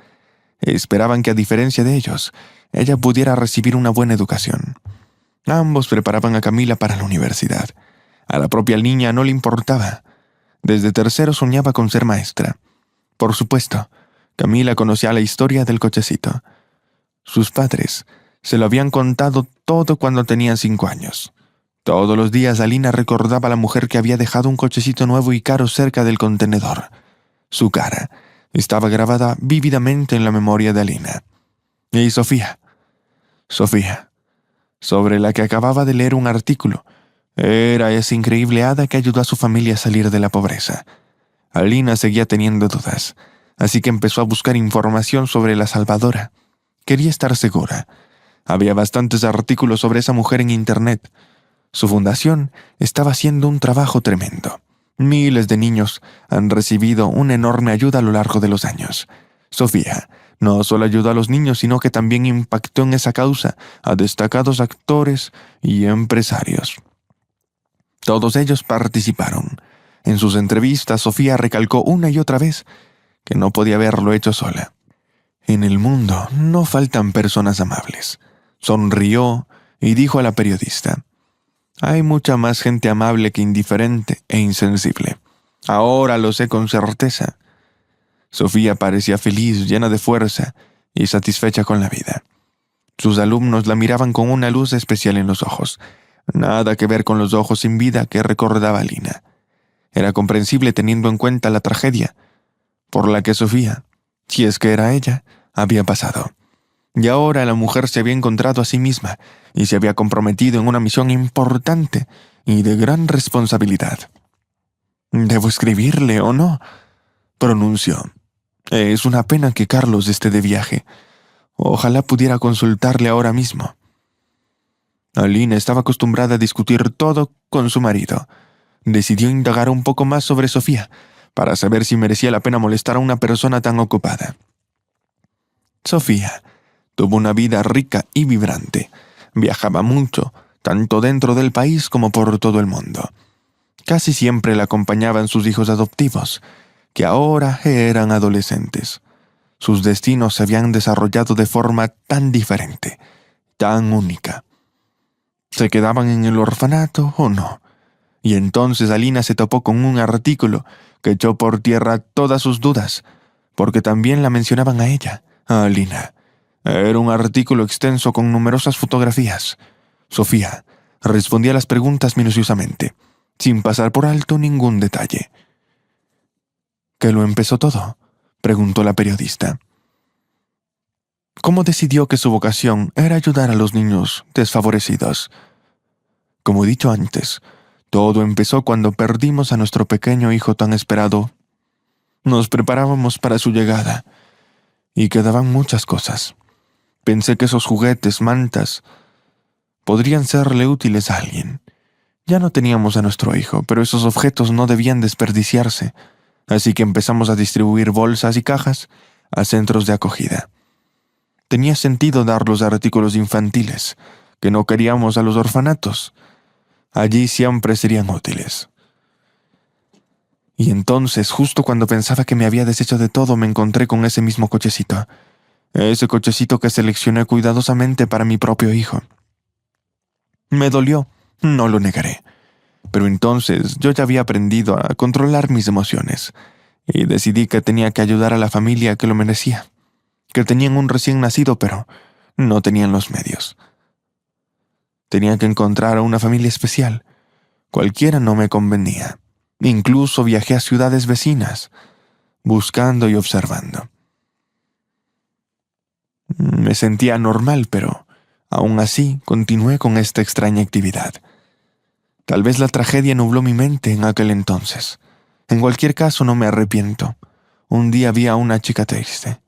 Speaker 2: Esperaban que, a diferencia de ellos, ella pudiera recibir una buena educación. Ambos preparaban a Camila para la universidad. A la propia niña no le importaba. Desde tercero soñaba con ser maestra. Por supuesto, Camila conocía la historia del cochecito. Sus padres se lo habían contado todo cuando tenían 5 años. Todos los días Alina recordaba a la mujer que había dejado un cochecito nuevo y caro cerca del contenedor. Su cara estaba grabada vívidamente en la memoria de Alina. Y Sofía, sobre la que acababa de leer un artículo, era esa increíble hada que ayudó a su familia a salir de la pobreza. Alina seguía teniendo dudas, así que empezó a buscar información sobre la salvadora. Quería estar segura. Había bastantes artículos sobre esa mujer en internet. Su fundación estaba haciendo un trabajo tremendo. Miles de niños han recibido una enorme ayuda a lo largo de los años. Sofía no solo ayudó a los niños, sino que también impactó en esa causa a destacados actores y empresarios. Todos ellos participaron. En sus entrevistas, Sofía recalcó una y otra vez que no podía haberlo hecho sola. En el mundo no faltan personas amables. Sonrió y dijo a la periodista: hay mucha más gente amable que indiferente e insensible. Ahora lo sé con certeza. Sofía parecía feliz, llena de fuerza y satisfecha con la vida. Sus alumnos la miraban con una luz especial en los ojos. Nada que ver con los ojos sin vida que recordaba Lina. Era comprensible teniendo en cuenta la tragedia por la que Sofía, si es que era ella, había pasado. Y ahora la mujer se había encontrado a sí misma y se había comprometido en una misión importante y de gran responsabilidad. «¿Debo escribirle o no?», pronunció. «Es una pena que Carlos esté de viaje. Ojalá pudiera consultarle ahora mismo». Alina estaba acostumbrada a discutir todo con su marido. Decidió indagar un poco más sobre Sofía para saber si merecía la pena molestar a una persona tan ocupada. Sofía tuvo una vida rica y vibrante. Viajaba mucho, tanto dentro del país como por todo el mundo. Casi siempre la acompañaban sus hijos adoptivos, que ahora eran adolescentes. Sus destinos se habían desarrollado de forma tan diferente, tan única. ¿Se quedaban en el orfanato o no? Y entonces Alina se topó con un artículo que echó por tierra todas sus dudas, porque también la mencionaban a ella, a Alina. Era un artículo extenso con numerosas fotografías. Sofía respondía a las preguntas minuciosamente, sin pasar por alto ningún detalle. ¿Qué lo empezó todo?, preguntó la periodista. ¿Cómo decidió que su vocación era ayudar a los niños desfavorecidos? Como he dicho antes, todo empezó cuando perdimos a nuestro pequeño hijo tan esperado. Nos preparábamos para su llegada y quedaban muchas cosas. Pensé que esos juguetes, mantas, podrían serle útiles a alguien. Ya no teníamos a nuestro hijo, pero esos objetos no debían desperdiciarse, así que empezamos a distribuir bolsas y cajas a centros de acogida. Tenía sentido dar los artículos infantiles, que no queríamos a los orfanatos. Allí siempre serían útiles. Y entonces, justo cuando pensaba que me había deshecho de todo, me encontré con ese mismo cochecito. Ese cochecito que seleccioné cuidadosamente para mi propio hijo. Me dolió, no lo negaré. Pero entonces yo ya había aprendido a controlar mis emociones y decidí que tenía que ayudar a la familia que lo merecía, que tenían un recién nacido pero no tenían los medios. Tenía que encontrar a una familia especial. Cualquiera no me convenía. Incluso viajé a ciudades vecinas, buscando y observando. Me sentía anormal, pero aún así continué con esta extraña actividad. Tal vez la tragedia nubló mi mente en aquel entonces. En cualquier caso, no me arrepiento. Un día vi a una chica triste.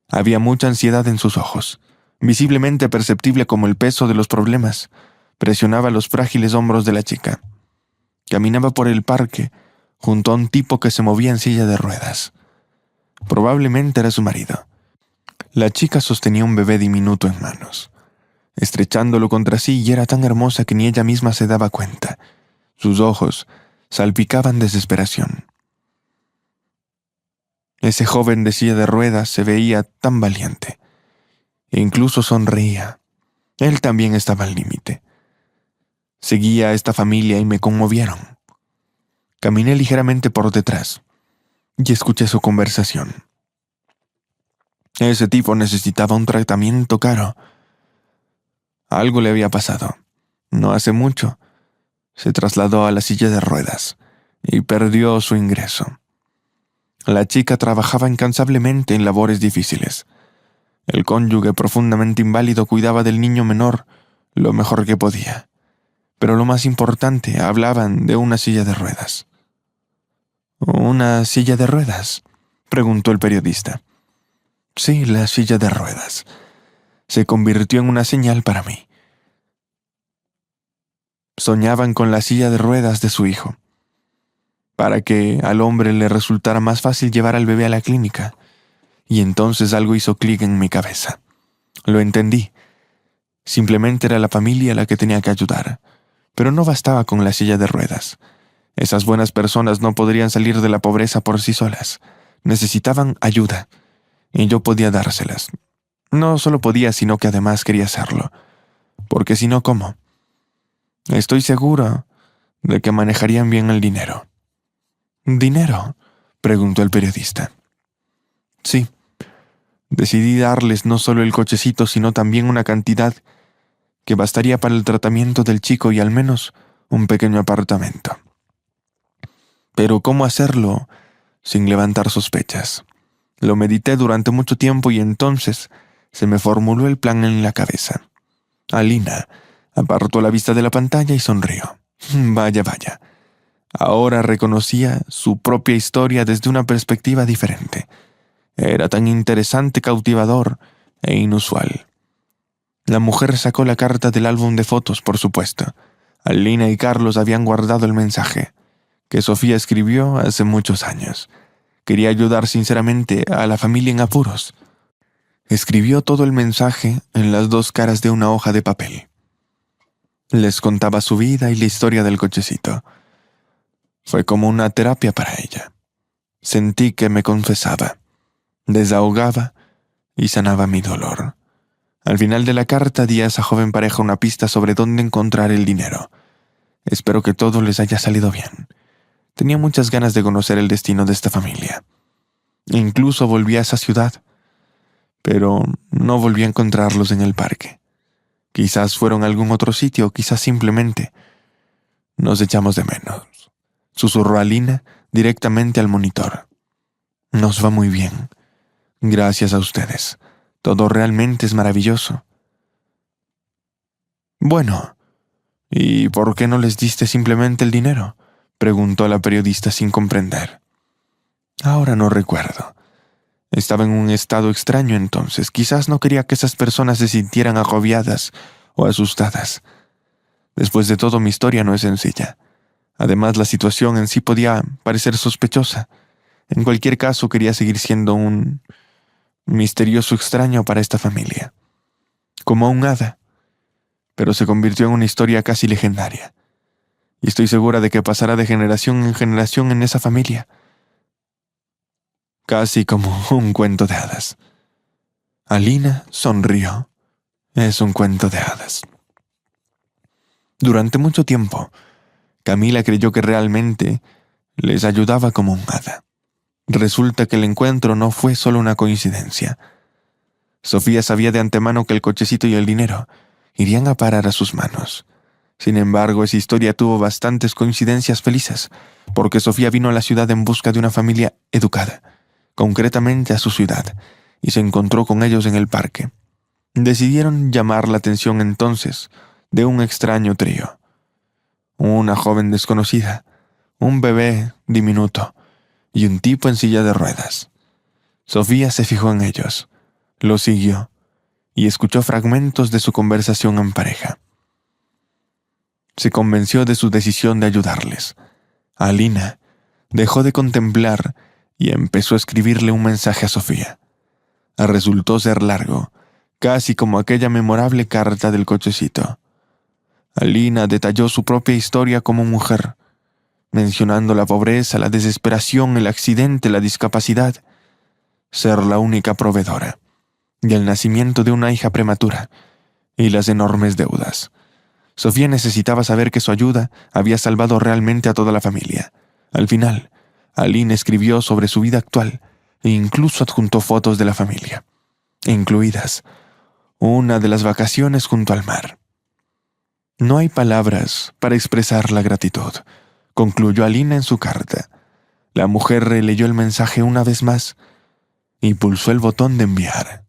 Speaker 2: Había mucha ansiedad en sus ojos, visiblemente perceptible como el peso de los problemas. Presionaba los frágiles hombros de la chica. Caminaba por el parque, junto a un tipo que se movía en silla de ruedas. Probablemente era su marido. La chica sostenía un bebé diminuto en manos, estrechándolo contra sí, y era tan hermosa que ni ella misma se daba cuenta. Sus ojos salpicaban desesperación. Ese joven de silla de ruedas se veía tan valiente. E incluso sonreía. Él también estaba al límite. Seguía a esta familia y me conmovieron. Caminé ligeramente por detrás y escuché su conversación. Ese tipo necesitaba un tratamiento caro. Algo le había pasado. No hace mucho, se trasladó a la silla de ruedas y perdió su ingreso. La chica trabajaba incansablemente en labores difíciles. El cónyuge profundamente inválido cuidaba del niño menor lo mejor que podía. Pero lo más importante, hablaban de una silla de ruedas. ¿Una silla de ruedas?, preguntó el periodista. Sí, la silla de ruedas. Se convirtió en una señal para mí. Soñaban con la silla de ruedas de su hijo, para que al hombre le resultara más fácil llevar al bebé a la clínica. Y entonces algo hizo clic en mi cabeza. Lo entendí. Simplemente era la familia la que tenía que ayudar. Pero no bastaba con la silla de ruedas. Esas buenas personas no podrían salir de la pobreza por sí solas. Necesitaban ayuda. y yo podía dárselas. No solo podía, sino que además quería hacerlo. Porque si no, ¿cómo? Estoy seguro de que manejarían bien el dinero. ¿Dinero?, preguntó el periodista. Sí. Decidí darles no solo el cochecito, sino también una cantidad que bastaría para el tratamiento del chico y al menos un pequeño apartamento. Pero ¿cómo hacerlo sin levantar sospechas? Lo medité durante mucho tiempo y entonces se me formuló el plan en la cabeza. Alina apartó la vista de la pantalla y sonrió. Vaya, vaya. Ahora reconocía su propia historia desde una perspectiva diferente. Era tan interesante, cautivador e inusual. La mujer sacó la carta del álbum de fotos, por supuesto. Alina y Carlos habían guardado el mensaje que Sofía escribió hace muchos años. Quería ayudar sinceramente a la familia en apuros. Escribió todo el mensaje en las dos caras de una hoja de papel. Les contaba su vida y la historia del cochecito. Fue como una terapia para ella. Sentí que me confesaba, desahogaba y sanaba mi dolor. Al final de la carta di a esa joven pareja una pista sobre dónde encontrar el dinero. Espero que todo les haya salido bien. Tenía muchas ganas de conocer el destino de esta familia. Incluso volví a esa ciudad, pero no volví a encontrarlos en el parque. Quizás fueron a algún otro sitio, quizás simplemente nos echamos de menos. Susurró Alina directamente al monitor. Nos va muy bien. Gracias a ustedes. Todo realmente es maravilloso. Bueno, ¿y por qué no les diste simplemente el dinero?, preguntó la periodista sin comprender. Ahora no recuerdo. Estaba en un estado extraño entonces. Quizás no quería que esas personas se sintieran agobiadas o asustadas. Después de todo, mi historia no es sencilla. Además, la situación en sí podía parecer sospechosa. En cualquier caso, quería seguir siendo un misterioso extraño para esta familia. Como un hada. Pero se convirtió en una historia casi legendaria. Y estoy segura de que pasará de generación en generación en esa familia. Casi como un cuento de hadas. Alina sonrió. Es un cuento de hadas. Durante mucho tiempo, Camila creyó que realmente les ayudaba como un hada. Resulta que el encuentro no fue solo una coincidencia. Sofía sabía de antemano que el cochecito y el dinero irían a parar a sus manos. Sin embargo, esa historia tuvo bastantes coincidencias felices, porque Sofía vino a la ciudad en busca de una familia educada, concretamente a su ciudad, y se encontró con ellos en el parque. Decidieron llamar la atención entonces de un extraño trío. Una joven desconocida, un bebé diminuto y un tipo en silla de ruedas. Sofía se fijó en ellos, los siguió y escuchó fragmentos de su conversación en pareja. Se convenció de su decisión de ayudarles. Alina dejó de contemplar y empezó a escribirle un mensaje a Sofía. Resultó ser largo, casi como aquella memorable carta del cochecito. Alina detalló su propia historia como mujer, mencionando la pobreza, la desesperación, el accidente, la discapacidad, ser la única proveedora, y el nacimiento de una hija prematura, y las enormes deudas. Sofía necesitaba saber que su ayuda había salvado realmente a toda la familia. Al final, Alina escribió sobre su vida actual e incluso adjuntó fotos de la familia, incluidas una de las vacaciones junto al mar. No hay palabras para expresar la gratitud, concluyó Alina en su carta. La mujer releyó el mensaje una vez más y pulsó el botón de enviar.